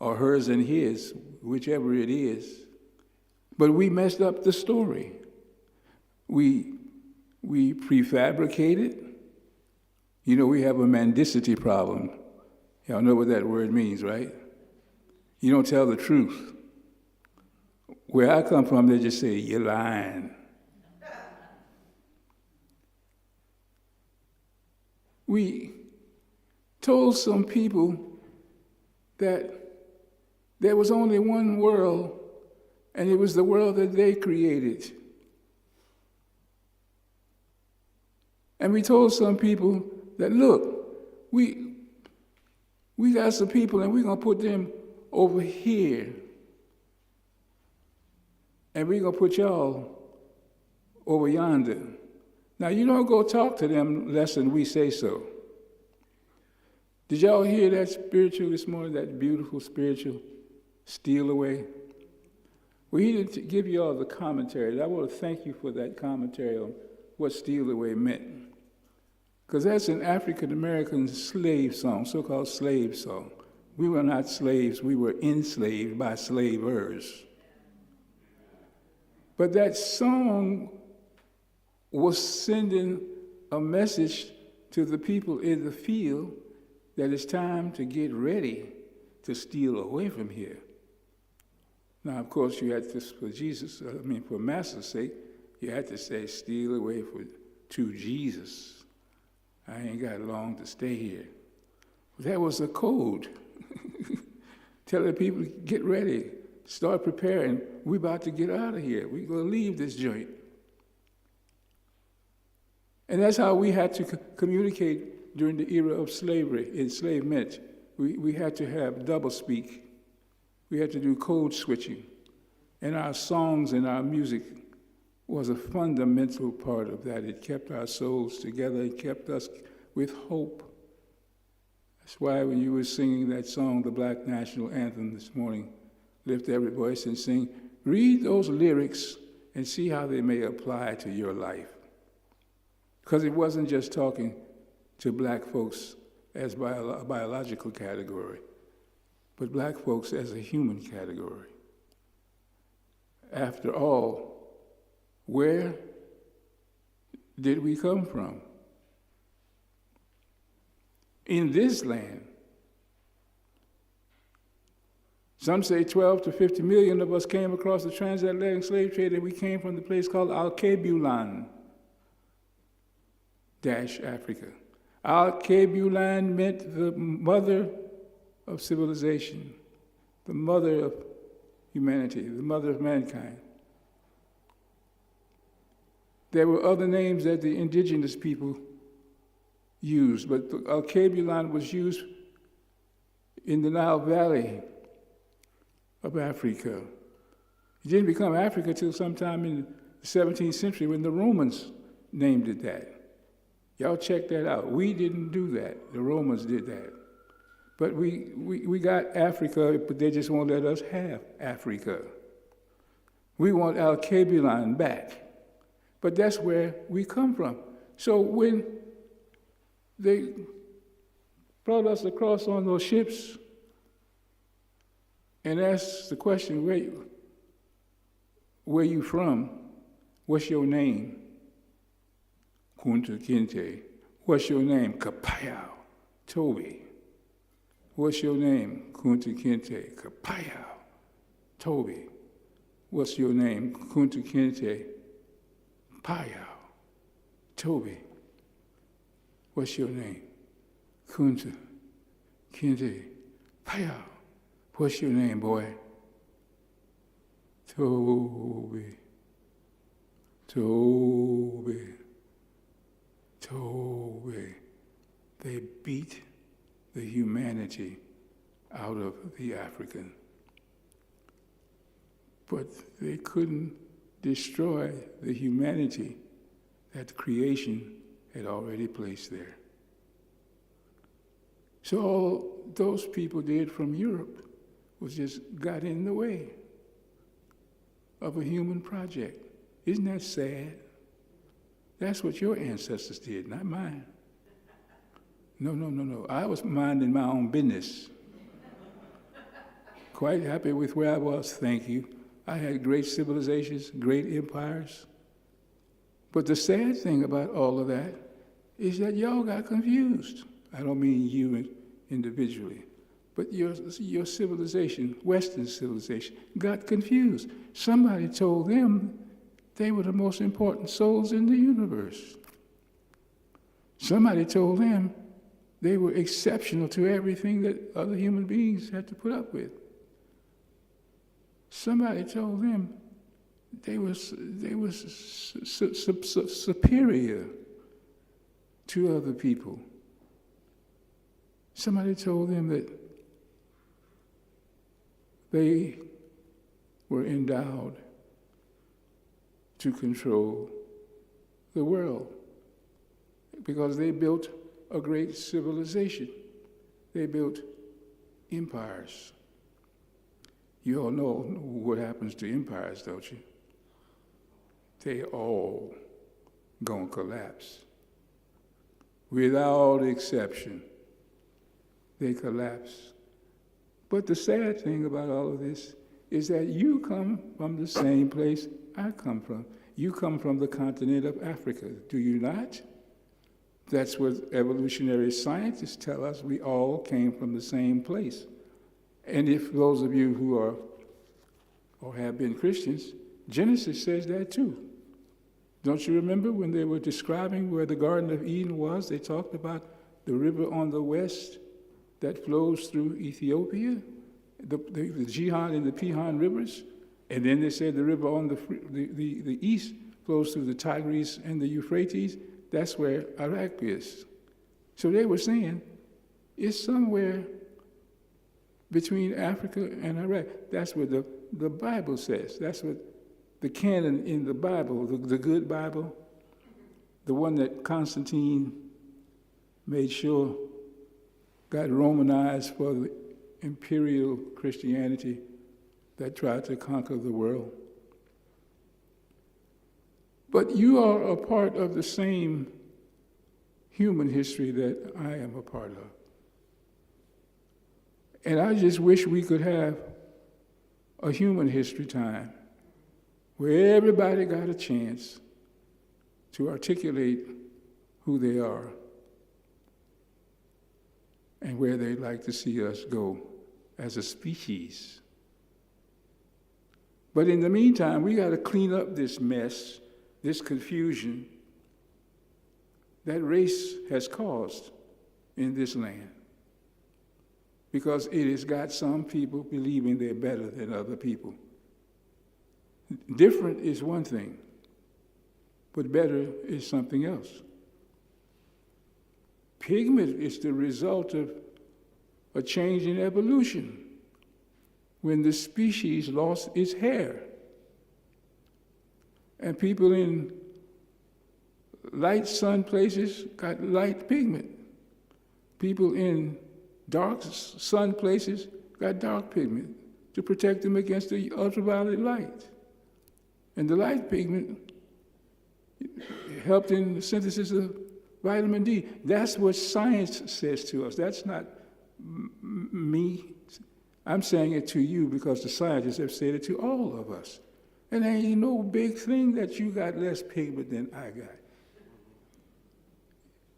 or hers and his, whichever it is. But we messed up the story. We prefabricated. You know, we have a mendicity problem. Y'all know what that word means, right? You don't tell the truth. Where I come from, they just say, you're lying. We told some people that there was only one world, and it was the world that they created. And we told some people that, look, we got some people and we're going to put them over here. And we're going to put y'all over yonder. Now, you don't go talk to them less than we say so. Did y'all hear that spiritual this morning, that beautiful spiritual steal away? Well, he didn't give you all the commentary. I want to thank you for that commentary on what steal away meant. Because that's an African-American slave song, so-called slave song. We were not slaves, we were enslaved by slavers. But that song was sending a message to the people in the field that it's time to get ready to steal away from here. Now, of course, you had to, for Master's sake, you had to say, steal away to Jesus. I ain't got long to stay here. That was a code. Telling people, get ready, start preparing. We're about to get out of here. We're going to leave this joint. And that's how we had to communicate during the era of slavery, enslavement. We had to have doublespeak. We had to do code switching. And our songs and our music was a fundamental part of that. It kept our souls together. It kept us with hope. That's why when you were singing that song, the Black National Anthem this morning, lift every voice and sing, read those lyrics and see how they may apply to your life. Because it wasn't just talking to black folks as a biological category, but black folks as a human category. After all, where did we come from? In this land. Some say 12 to 50 million of us came across the transatlantic slave trade, and we came from the place called Alkebulan, Africa. Alkebulan meant the mother of civilization, the mother of humanity, the mother of mankind. There were other names that the indigenous people used, but Alkebulan was used in the Nile Valley of Africa, It didn't become Africa till sometime in the 17th century when the Romans named it that. Y'all check that out. We didn't do that. The Romans did that. But we got Africa, but they just won't let us have Africa. We want Al-Kabilan back. But that's where we come from. So when they brought us across on those ships and asked the question, where you from? What's your name? Kunta Kinte. What's your name? Kapayao. Toby. What's your name? Kunta Kinte. Kapayao. Toby. What's your name? Kunta Kinte. Payao. Toby. What's your name? Kunta Kinte. Payao. What's your name, boy? Toby. Toby. Toby. They beat the humanity out of the African. But they couldn't destroy the humanity that creation had already placed there. So all those people did from Europe was just got in the way of a human project. Isn't that sad? That's what your ancestors did, not mine. No. I was minding my own business. Quite happy with where I was, thank you. I had great civilizations, great empires. But the sad thing about all of that is that y'all got confused. I don't mean you individually, but your civilization, Western civilization, got confused. Somebody told them they were the most important souls in the universe. Somebody told them they were exceptional to everything that other human beings had to put up with. Somebody told them they were superior to other people. Somebody told them that they were endowed to control the world because they built a great civilization. They built empires. You all know what happens to empires, don't you? They all gonna collapse. Without exception, they collapse. But the sad thing about all of this is that you come from the same place I come from. You come from the continent of Africa, do you not? That's what evolutionary scientists tell us. We all came from the same place. And if those of you who are or have been Christians, Genesis says that too. Don't you remember when they were describing where the Garden of Eden was? They talked about the river on the west that flows through Ethiopia, the Gihon and the Pihon rivers. And then they said the river on the east flows through the Tigris and the Euphrates. That's where Iraq is. So they were saying it's somewhere between Africa and Iraq. That's what the Bible says. That's what the canon in the Bible, the good Bible, the one that Constantine made sure got Romanized for the imperial Christianity that tried to conquer the world. But you are a part of the same human history that I am a part of. And I just wish we could have a human history time where everybody got a chance to articulate who they are and where they'd like to see us go as a species. But in the meantime, we got to clean up this mess, this confusion that race has caused in this land. Because it has got some people believing they're better than other people. Different is one thing, but better is something else. Pigment is the result of a change in evolution when the species lost its hair. And people in light sun places got light pigment. People in dark sun places got dark pigment to protect them against the ultraviolet light. And the light pigment helped in the synthesis of vitamin D. That's what science says to us. That's not me. I'm saying it to you because the scientists have said it to all of us. And there ain't no big thing that you got less pigment than I got.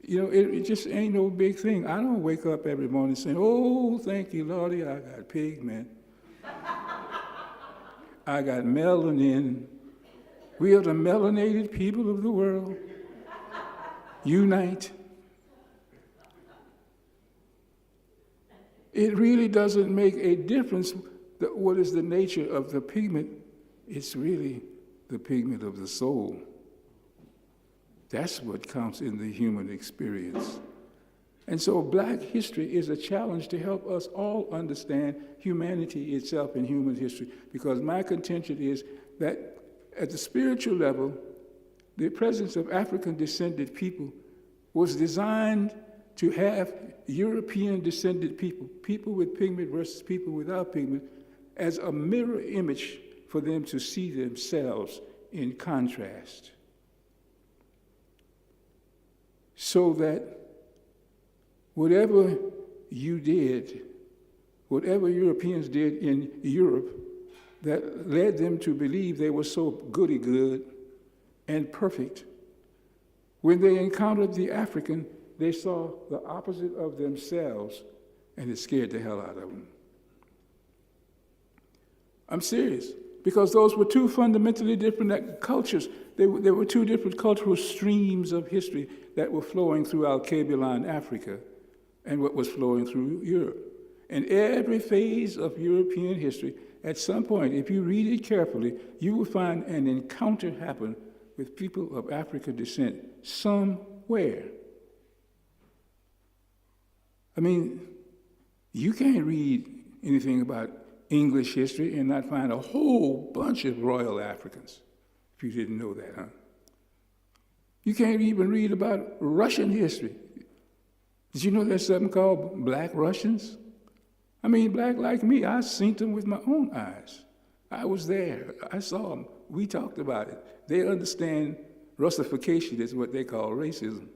You know, it just ain't no big thing. I don't wake up every morning saying, oh, thank you, Lordy, I got pigment. I got melanin. We are the melanated people of the world. Unite. It really doesn't make a difference what is the nature of the pigment. It's really the pigment of the soul. That's what counts in the human experience. And so Black history is a challenge to help us all understand humanity itself and human history, because my contention is that at the spiritual level, the presence of African-descended people was designed to have European-descended people, people with pigment versus people without pigment, as a mirror image for them to see themselves in contrast. So that whatever you did, whatever Europeans did in Europe that led them to believe they were so goody-good and perfect, when they encountered the African, they saw the opposite of themselves, and it scared the hell out of them. I'm serious, because those were two fundamentally different cultures. There were two different cultural streams of history that were flowing through Alkebulan, Africa, and what was flowing through Europe. And every phase of European history, at some point, if you read it carefully, you will find an encounter happen with people of African descent somewhere. I mean, you can't read anything about English history and not find a whole bunch of royal Africans, if you didn't know that, huh? You can't even read about Russian history. Did you know there's something called Black Russians? I mean, black like me, I seen them with my own eyes. I was there. I saw them. We talked about it. They understand Russification is what they call racism.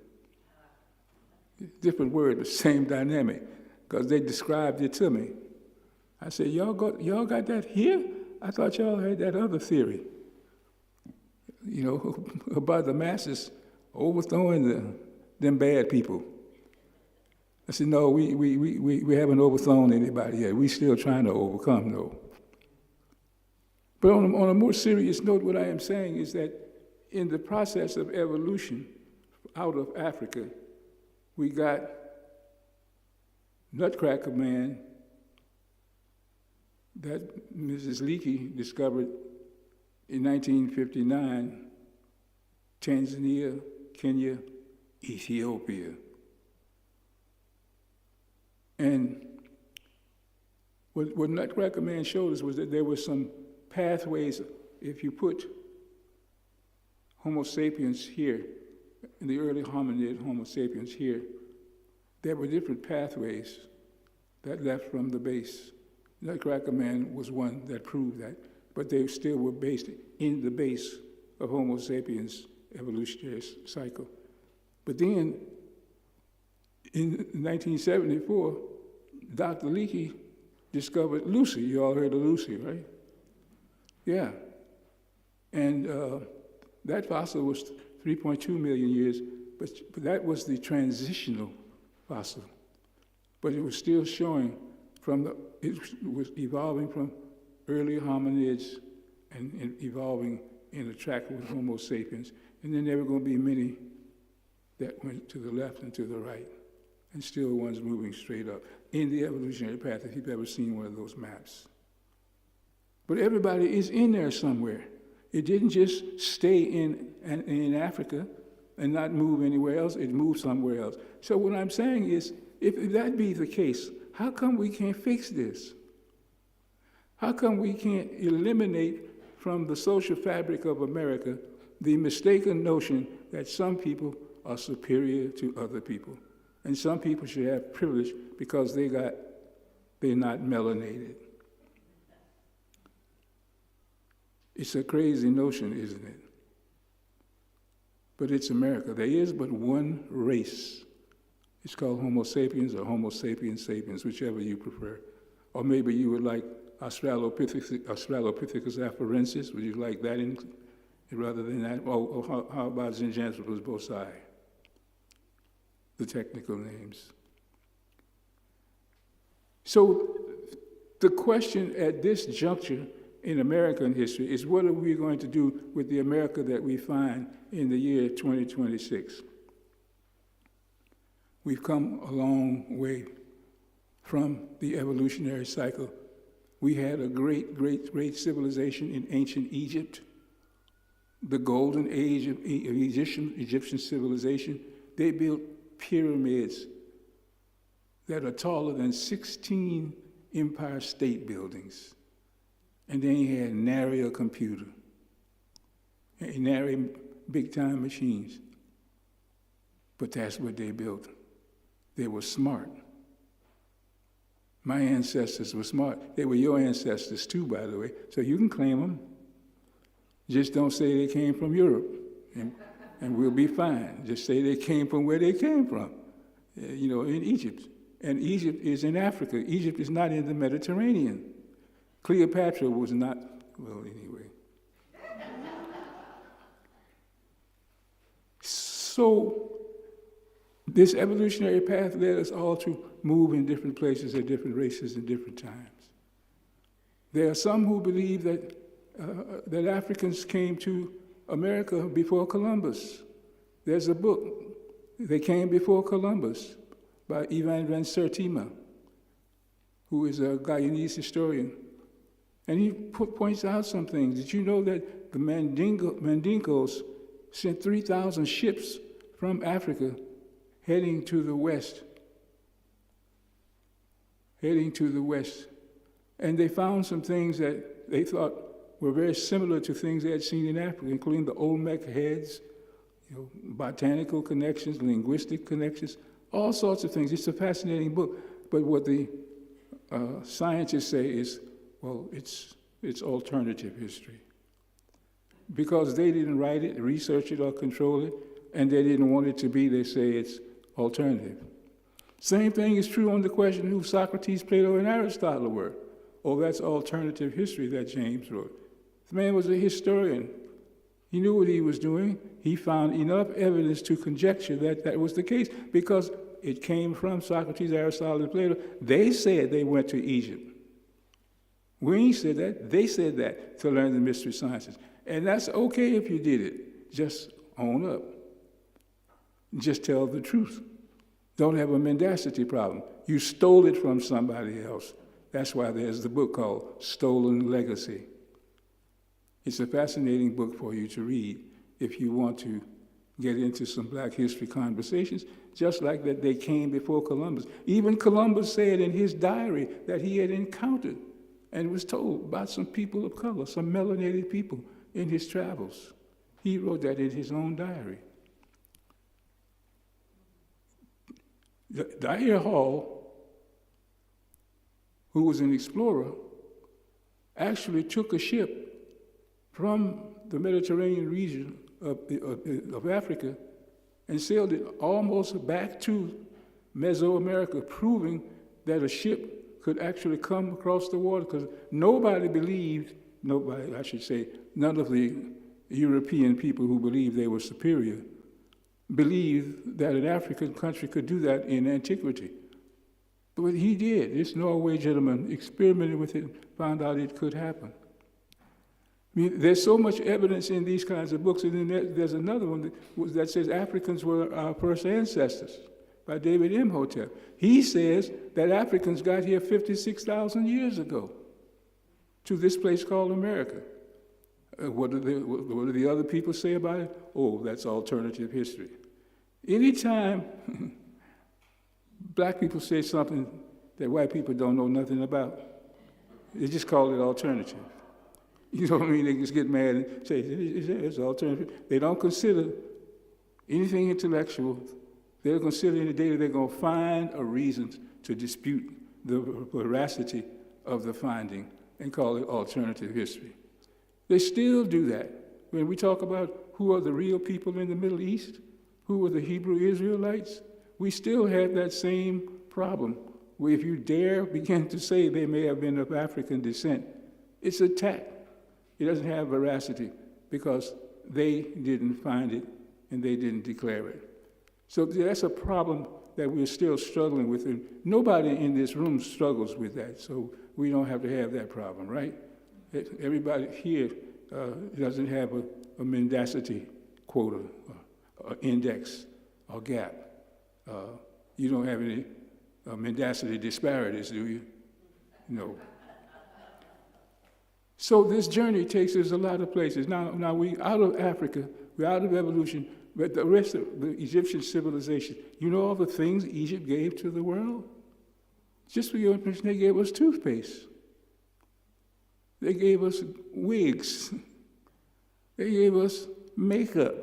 Different word, but same dynamic, because they described it to me. I said, y'all got that here? I thought y'all had that other theory, you know, about the masses overthrowing them bad people. I said, no, we haven't overthrown anybody yet. We're still trying to overcome, though. But on a more serious note, what I am saying is that in the process of evolution out of Africa, we got Nutcracker Man that Mrs. Leakey discovered in 1959, Tanzania, Kenya, Ethiopia. And what Nutcracker Man showed us was that there were some pathways. If you put Homo sapiens here, in the early hominid Homo sapiens here, there were different pathways that left from the base. Nutcracker Man was one that proved that, but they still were based in the base of Homo sapiens evolutionary cycle. But then, in 1974, Dr. Leakey discovered Lucy. You all heard of Lucy, right? Yeah. And that fossil was 3.2 million years, but that was the transitional fossil. But it was still showing it was evolving from early hominids and evolving in a track with Homo sapiens. And then there were going to be many that went to the left and to the right, and still ones moving straight up in the evolutionary path, if you've ever seen one of those maps. But everybody is in there somewhere. It didn't just stay in Africa and not move anywhere else, it moved somewhere else. So what I'm saying is, if that be the case, how come we can't fix this? How come we can't eliminate from the social fabric of America the mistaken notion that some people are superior to other people, and some people should have privilege because they're not melanated. It's a crazy notion, isn't it? But it's America. There is but one race. It's called Homo sapiens or Homo sapiens sapiens, whichever you prefer. Or maybe you would like Australopithecus afarensis. Would you like that rather than that? Or how about Zinjanthropus bosai? The technical names. So the question at this juncture in American history is, what are we going to do with the America that we find in the year 2026? We've come a long way from the evolutionary cycle. We had a great civilization in ancient Egypt, the golden age of Egyptian civilization. They built pyramids that are taller than 16 Empire State Buildings. And then you had Nary a computer, and nary big-time machines. But that's what they built. They were smart. My ancestors were smart. They were your ancestors too, by the way, so you can claim them. Just don't say they came from Europe, and we'll be fine. Just say they came from where they came from, in Egypt. And Egypt is in Africa. Egypt is not in the Mediterranean. Cleopatra was not, well, anyway. So this evolutionary path led us all to move in different places at different races and different times. There are some who believe that Africans came to America before Columbus. There's a book, They Came Before Columbus, by Ivan van Sertima, who is a Guyanese historian. And he points out some things. Did you know that the Mandingos sent 3,000 ships from Africa heading to the west? And they found some things that they thought were very similar to things they had seen in Africa, including the Olmec heads, botanical connections, linguistic connections, all sorts of things. It's a fascinating book. But what the scientists say is, well, it's alternative history. Because they didn't write it, research it, or control it, and they didn't want it to be, they say it's alternative. Same thing is true on the question who Socrates, Plato, and Aristotle were. Oh, that's alternative history that James wrote. The man was a historian. He knew what he was doing. He found enough evidence to conjecture that that was the case because it came from Socrates, Aristotle, and Plato. They said they went to Egypt. We ain't said that. They said that to learn the mystery sciences. And that's okay if you did it. Just own up. Just tell the truth. Don't have a mendacity problem. You stole it from somebody else. That's why there's the book called Stolen Legacy. It's a fascinating book for you to read if you want to get into some Black history conversations, just like that they came before Columbus. Even Columbus said in his diary that he had encountered and was told about some people of color, some melanated people in his travels. He wrote that in his own diary. Dyer Hall, who was an explorer, actually took a ship from the Mediterranean region of Africa and sailed it almost back to Mesoamerica, proving that a ship could actually come across the water, because none of the European people who believed they were superior believed that an African country could do that in antiquity. But he did. This Norway gentleman experimented with it, found out it could happen. I mean, there's so much evidence in these kinds of books, and then there's another one that says Africans were our first ancestors, by David Imhotep. He says that Africans got here 56,000 years ago to this place called America. What do the other people say about it? Oh, that's alternative history. Anytime Black people say something that white people don't know nothing about, they just call it alternative. You know what I mean? They just get mad and say, it's alternative. They don't consider anything intellectual. They don't consider any data. They're going to find a reason to dispute the veracity of the finding and call it alternative history. They still do that. When we talk about who are the real people in the Middle East, who were the Hebrew Israelites, we still have that same problem, where if you dare begin to say they may have been of African descent, it's attack. It doesn't have veracity because they didn't find it and they didn't declare it. So that's a problem that we're still struggling with. And nobody in this room struggles with that, so we don't have to have that problem, right? Everybody here doesn't have a mendacity quota, or index, or gap. You don't have any mendacity disparities, do you? No. So this journey takes us a lot of places. Now we out of Africa, we're out of evolution, but the rest of the Egyptian civilization, you know all the things Egypt gave to the world? Just for your information, they gave us toothpaste. They gave us wigs. They gave us makeup.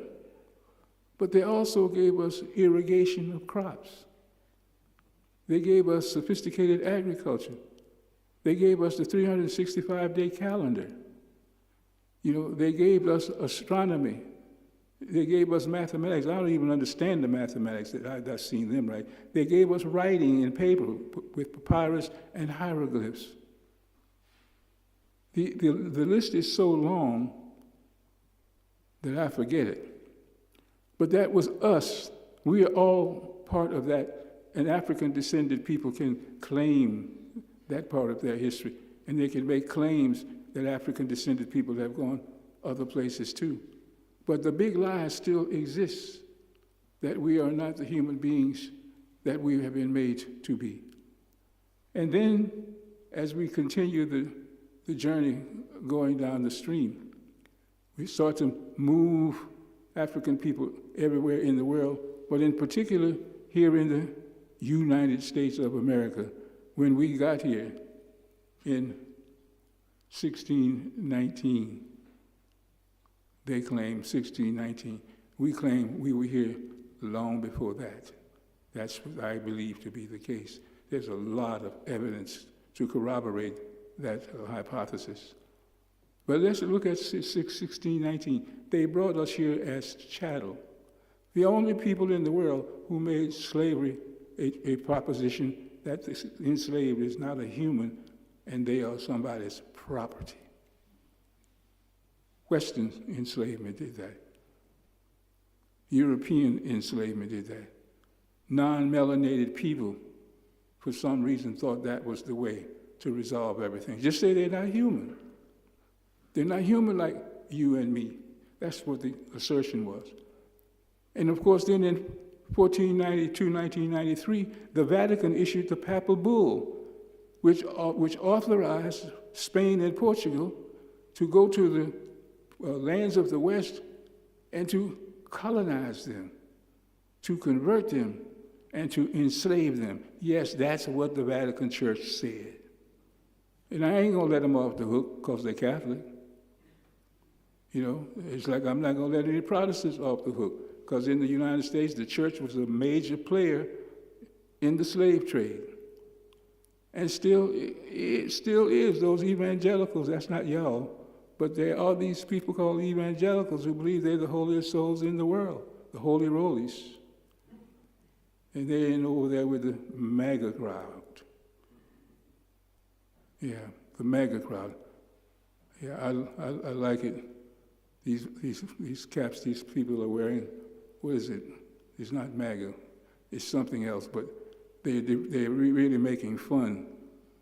But they also gave us irrigation of crops. They gave us sophisticated agriculture. They gave us the 365-day calendar. You know, they gave us astronomy. They gave us mathematics. I don't even understand the mathematics that I've seen them write. They gave us writing in paper with papyrus and hieroglyphs. The list is so long that I forget it. But that was us. We are all part of that. And African-descended people can claim that part of their history. And they can make claims that African-descended people have gone other places too. But the big lie still exists, that we are not the human beings that we have been made to be. And then, as we continue the journey going down the stream, we start to move African people everywhere in the world, but in particular here in the United States of America. When we got here in 1619, they claim 1619. We claim we were here long before that. That's what I believe to be the case. There's a lot of evidence to corroborate that hypothesis. But let's look at 1619. They brought us here as chattel. The only people in the world who made slavery a proposition that the enslaved is not a human and they are somebody's property. Western enslavement did that. European enslavement did that. Non-melanated people, for some reason, thought that was the way to resolve everything. Just say they're not human. They're not human like you and me. That's what the assertion was. And of course, then in 1993, the Vatican issued the papal bull, which authorized Spain and Portugal to go to the lands of the West and to colonize them, to convert them, and to enslave them. Yes, that's what the Vatican Church said. And I ain't gonna let them off the hook because they're Catholic. You know, it's like I'm not gonna let any Protestants off the hook, because in the United States, the church was a major player in the slave trade. And it still is, those evangelicals, that's not y'all, but there are these people called evangelicals who believe they're the holiest souls in the world, the holy rollies. And they're in over there with the MAGA crowd. Yeah, the MAGA crowd. Yeah, I like it. These caps these people are wearing, what is it? It's not MAGA, it's something else, but they're really making fun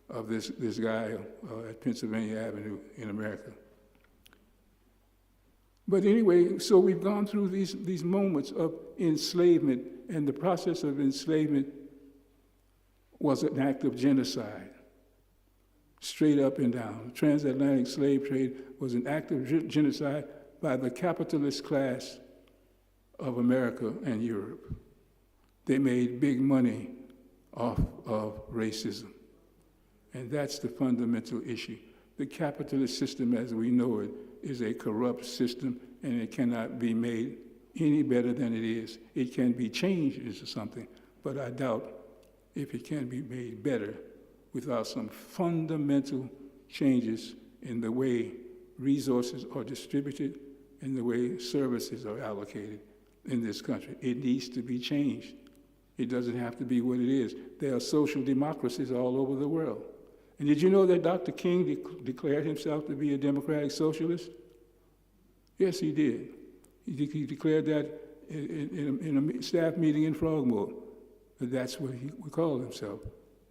of this guy at Pennsylvania Avenue in America. But anyway, so we've gone through these moments of enslavement, and the process of enslavement was an act of genocide, straight up and down. The transatlantic slave trade was an act of genocide by the capitalist class of America and Europe. They made big money off of racism. And that's the fundamental issue. The capitalist system as we know it is a corrupt system, and it cannot be made any better than it is. It can be changed into something, but I doubt if it can be made better without some fundamental changes in the way resources are distributed and the way services are allocated in this country. It needs to be changed. It doesn't have to be what it is. There are social democracies all over the world. And did you know that Dr. King declared himself to be a democratic socialist? Yes, he did. He declared that in a staff meeting in Frogmore. That's what he would call himself.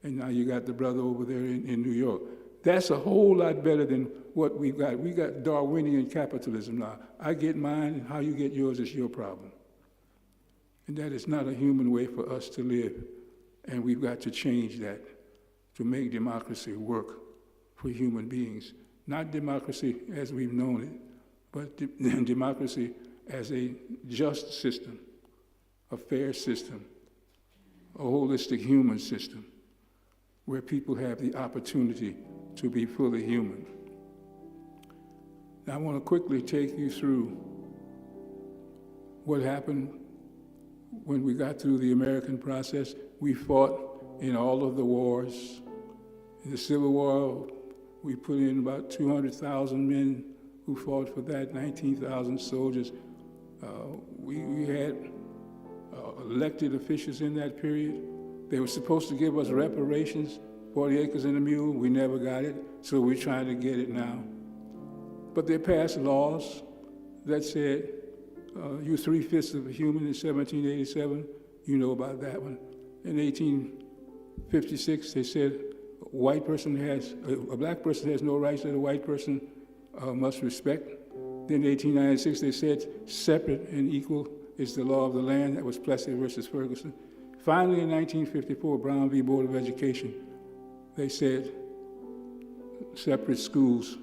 And now you got the brother over there in New York. That's a whole lot better than what we've got. We got Darwinian capitalism now. I get mine, and how you get yours is your problem. And that is not a human way for us to live. And we've got to change that to make democracy work for human beings. Not democracy as we've known it, but democracy as a just system, a fair system, a holistic human system, where people have the opportunity to be fully human. Now, I want to quickly take you through what happened when we got through the American process. We fought in all of the wars. In the Civil War, we put in about 200,000 men who fought for that, 19,000 soldiers. We had elected officials in that period. They were supposed to give us reparations, 40 acres and a mule. We never got it, so we're trying to get it now. But they passed laws that said, you're 3/5 of a human in 1787. You know about that one. In 1856, they said a black person has no rights that a white person must respect. Then in 1896, they said separate and equal is the law of the land. That was Plessy versus Ferguson. Finally, in 1954, Brown v. Board of Education, they said separate schools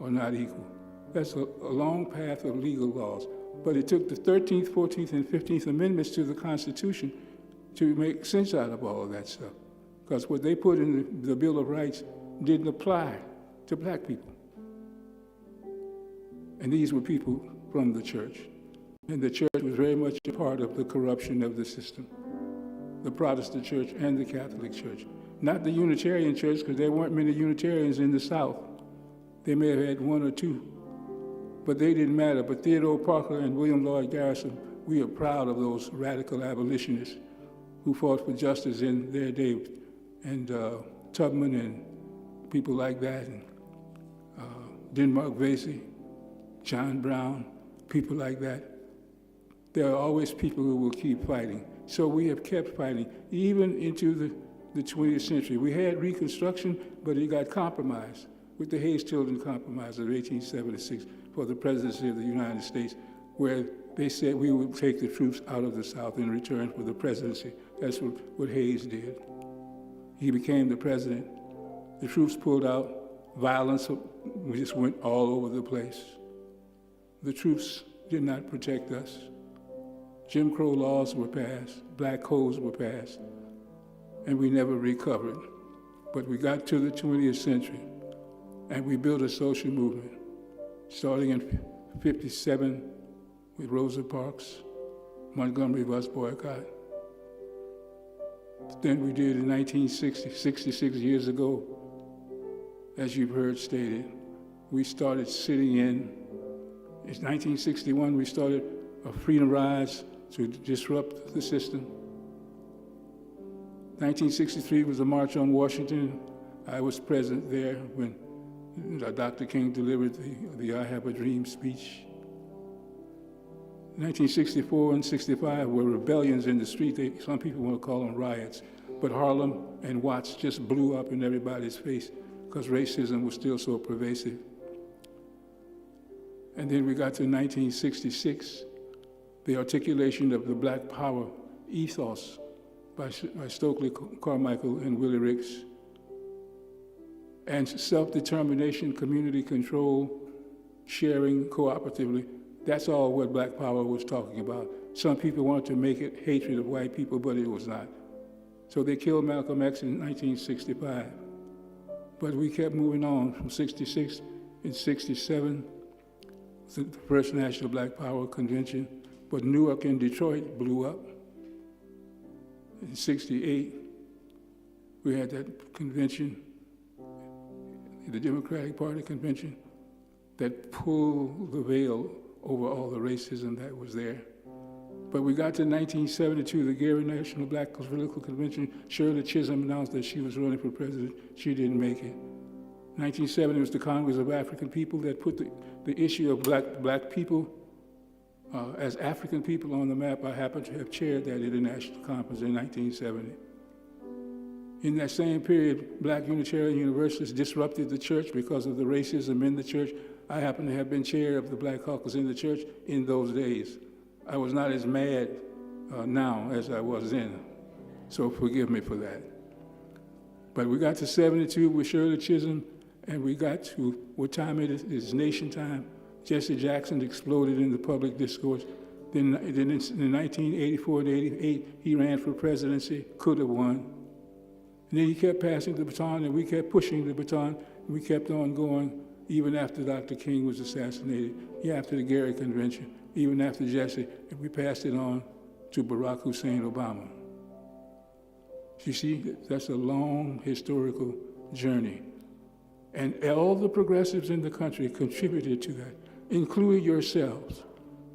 are not equal. That's a long path of legal laws. But it took the 13th, 14th, and 15th Amendments to the Constitution to make sense out of all of that stuff. Because what they put in the Bill of Rights didn't apply to black people. And these were people from the church. And the church was very much a part of the corruption of the system. The Protestant church and the Catholic church. Not the Unitarian church, because there weren't many Unitarians in the South. They may have had one or two, but they didn't matter. But Theodore Parker and William Lloyd Garrison, we are proud of those radical abolitionists who fought for justice in their day, and Tubman and people like that, and Denmark Vesey, John Brown, people like that. There are always people who will keep fighting. So we have kept fighting, even into the 20th century. We had Reconstruction, but it got compromised with the Hayes-Tilden Compromise of 1876 for the presidency of the United States, where they said we would take the troops out of the South in return for the presidency. That's what Hayes did. He became the president. The troops pulled out. Violence just went all over the place. The troops did not protect us. Jim Crow laws were passed, black codes were passed, and we never recovered. But we got to the 20th century, and we built a social movement, starting in 57 with Rosa Parks, Montgomery bus boycott. Then we did in 1960, 66 years ago, as you've heard stated, we started sitting in 1961, we started a freedom rise to disrupt the system. 1963 was the March on Washington. I was present there when Dr. King delivered the I Have a Dream speech. 1964 and 65 were rebellions in the street. Some people want to call them riots. But Harlem and Watts just blew up in everybody's face because racism was still so pervasive. And then we got to 1966, the articulation of the Black Power ethos by Stokely Carmichael and Willie Ricks. And self-determination, community control, sharing cooperatively, that's all what Black Power was talking about. Some people wanted to make it hatred of white people, but it was not. So they killed Malcolm X in 1965. But we kept moving on from 66 and 67, the first National Black Power Convention, but Newark and Detroit blew up. In 68, we had that convention, the Democratic Party convention, that pulled the veil over all the racism that was there. But we got to 1972, the Gary National Black Political Convention. Shirley Chisholm announced that she was running for president. She didn't make it. 1970 was the Congress of African People that put the issue of black people as African people on the map. I happen to have chaired that international conference in 1970. In that same period, Black Unitarian Universalists disrupted the church because of the racism in the church. I happen to have been chair of the Black Caucus in the church in those days. I was not as mad now as I was then, so forgive me for that. But we got to 72 with Shirley Chisholm, and we got to what time it is. It's nation time. Jesse Jackson exploded in the public discourse. Then in 1984 and 88, he ran for presidency, could have won. And then he kept passing the baton, and we kept pushing the baton, and we kept on going, even after Dr. King was assassinated, after the Gary Convention, even after Jesse, and we passed it on to Barack Hussein Obama. You see, that's a long historical journey. And all the progressives in the country contributed to that, including yourselves.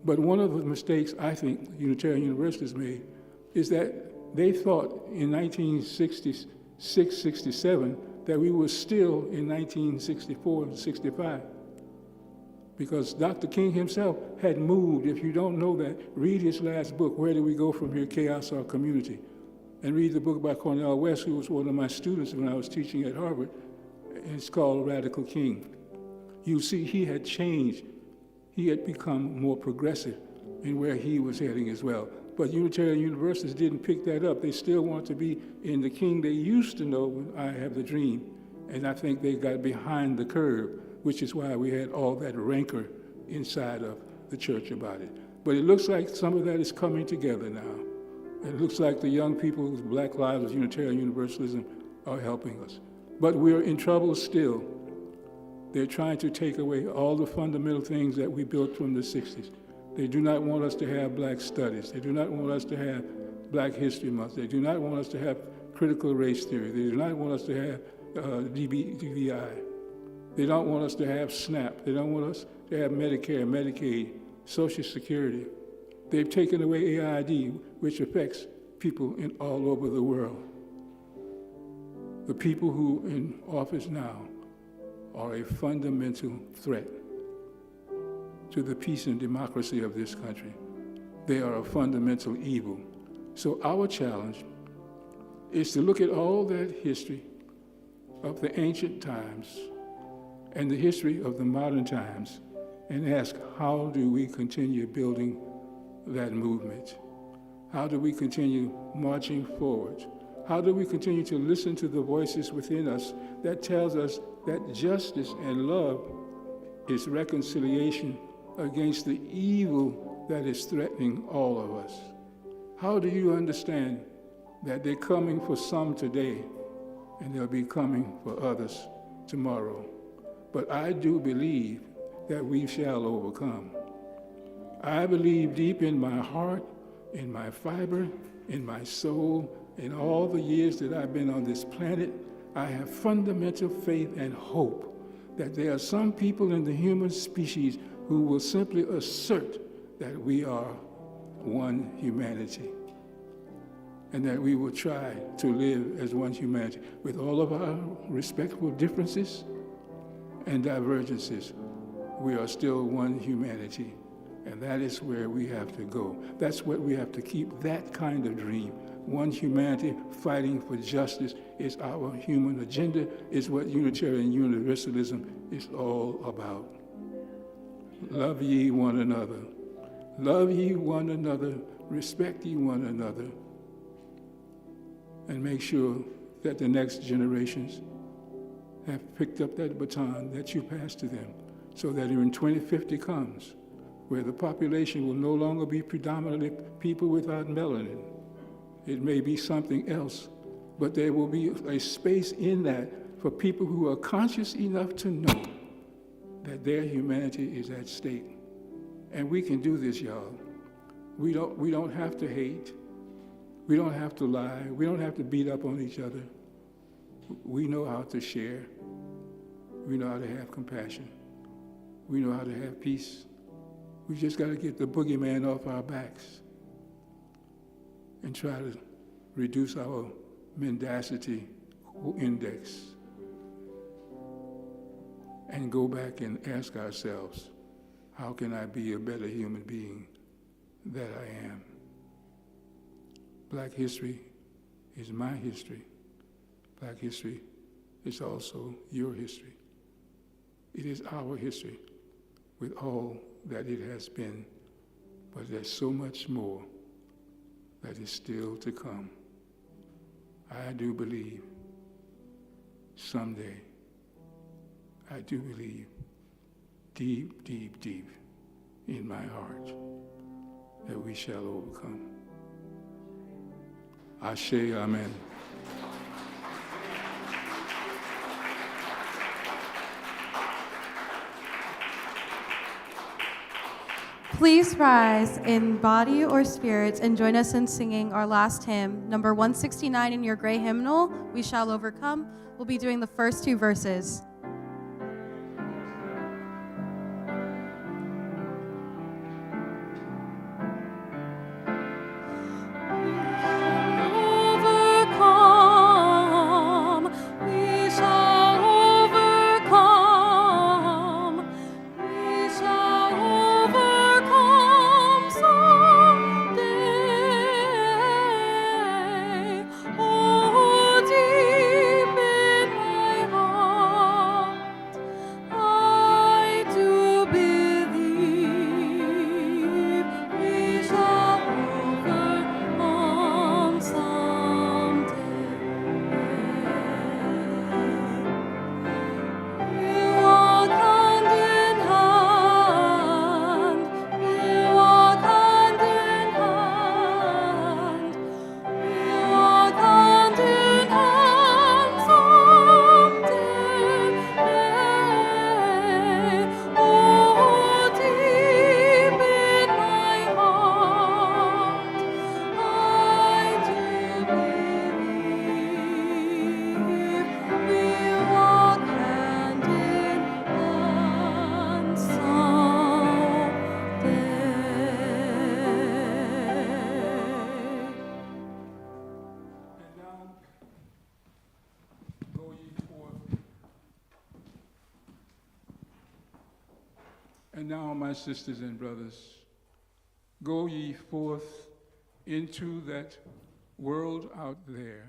But one of the mistakes I think Unitarian Universalists made is that they thought in 1966, 67, that we were still in 1964 and 65. Because Dr. King himself had moved. If you don't know that, read his last book, Where Do We Go From Here, Chaos or Community? And read the book by Cornel West, who was one of my students when I was teaching at Harvard. It's called Radical King. You see, he had changed. He had become more progressive in where he was heading as well. But Unitarian Universalists didn't pick that up. They still want to be in the King they used to know when I Have the Dream. And I think they got behind the curve, which is why we had all that rancor inside of the church about it. But it looks like some of that is coming together now. It looks like the young people whose Black Lives of Unitarian Universalism are helping us. But we're in trouble still. They're trying to take away all the fundamental things that we built from the 60s. They do not want us to have black studies. They do not want us to have Black History Month. They do not want us to have critical race theory. They do not want us to have DBI. They don't want us to have SNAP. They don't want us to have Medicare, Medicaid, Social Security. They've taken away AID, which affects people all over the world. The people who are in office now are a fundamental threat to the peace and democracy of this country. They are a fundamental evil. So our challenge is to look at all that history of the ancient times and the history of the modern times and ask, how do we continue building that movement? How do we continue marching forward? How do we continue to listen to the voices within us that tells us that justice and love is reconciliation against the evil that is threatening all of us? How do you understand that they're coming for some today and they'll be coming for others tomorrow? But I do believe that we shall overcome. I believe deep in my heart, in my fiber, in my soul, in all the years that I've been on this planet, I have fundamental faith and hope that there are some people in the human species who will simply assert that we are one humanity and that we will try to live as one humanity with all of our respectful differences and divergences. We are still one humanity, and that is where we have to go. That's what we have to keep, that kind of dream. One humanity fighting for justice is our human agenda, is what Unitarian Universalism is all about. Love ye one another. Love ye one another. Respect ye one another. And make sure that the next generations have picked up that baton that you passed to them, so that when 2050 comes, where the population will no longer be predominantly people without melanin. It may be something else, but there will be a space in that for people who are conscious enough to know that their humanity is at stake. And we can do this, y'all. We don't have to hate. We don't have to lie. We don't have to beat up on each other. We know how to share. We know how to have compassion. We know how to have peace. We just got to get the boogeyman off our backs and try to reduce our mendacity index and go back and ask ourselves, how can I be a better human being than I am? Black history is my history. Black history is also your history. It is our history with all that it has been, but there's so much more that is still to come. I do believe someday, I do believe deep, deep, deep in my heart that we shall overcome. Ashe, amen. Please rise in body or spirit and join us in singing our last hymn, number 169 in your gray hymnal, We Shall Overcome. We'll be doing the first two verses. Overcome, we shall overcome, we shall overcome someday. Oh, deep in my heart, I do believe we shall overcome someday. We walk hand in hand, we walk hand in hand, we walk hand in hand someday. Oh, deep in my heart, I do believe we walk hand in hand someday. And now, go ye forth. And now, my sisters and brothers, go ye forth into that world out there,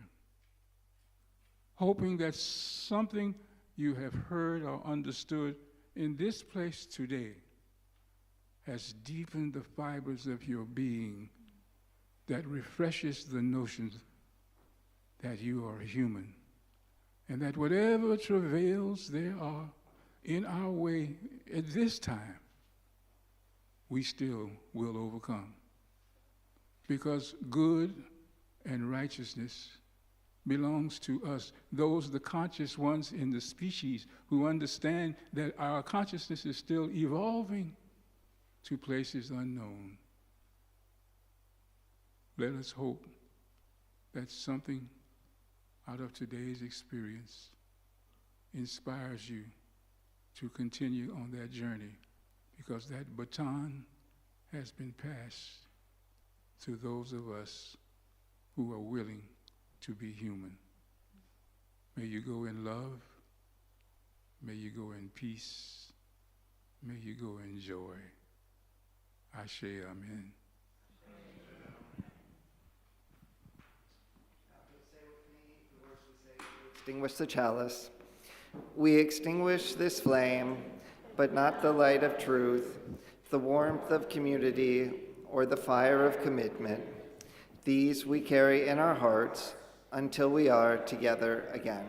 hoping that something you have heard or understood in this place today has deepened the fibers of your being, that refreshes the notions that you are human, and that whatever travails there are in our way at this time, we still will overcome. Because good and righteousness belongs to us, those, the conscious ones in the species who understand that our consciousness is still evolving to places unknown. Let us hope that something out of today's experience inspires you to continue on that journey, because that baton has been passed to those of us who are willing to be human. May you go in love. May you go in peace. May you go in joy. Ashe, amen. Extinguish the chalice. We extinguish this flame, but not the light of truth, the warmth of community, or the fire of commitment. These we carry in our hearts until we are together again.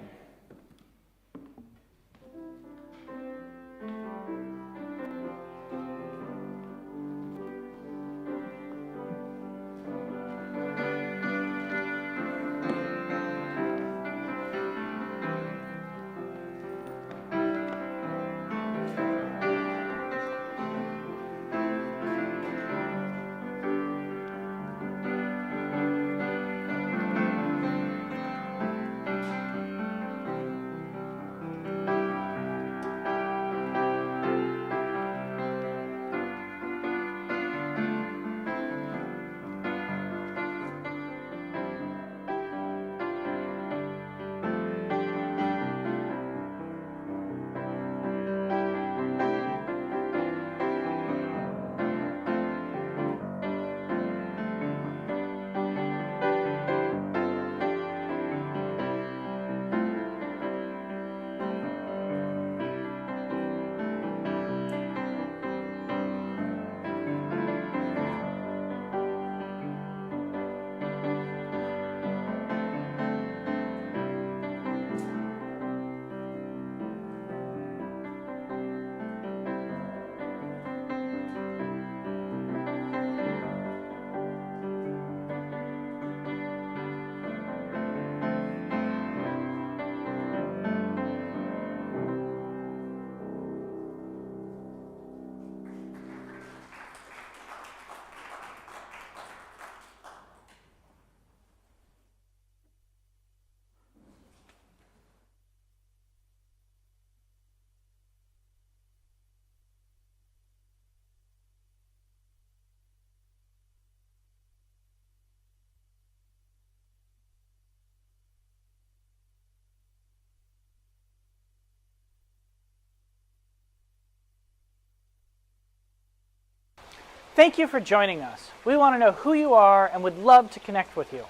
Thank you for joining us. We want to know who you are and would love to connect with you.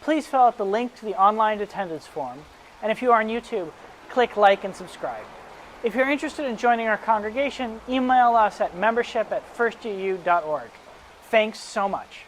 Please fill out the link to the online attendance form, and if you are on YouTube, click like and subscribe. If you're interested in joining our congregation, email us at membership@firstuuhouston.org. Thanks so much.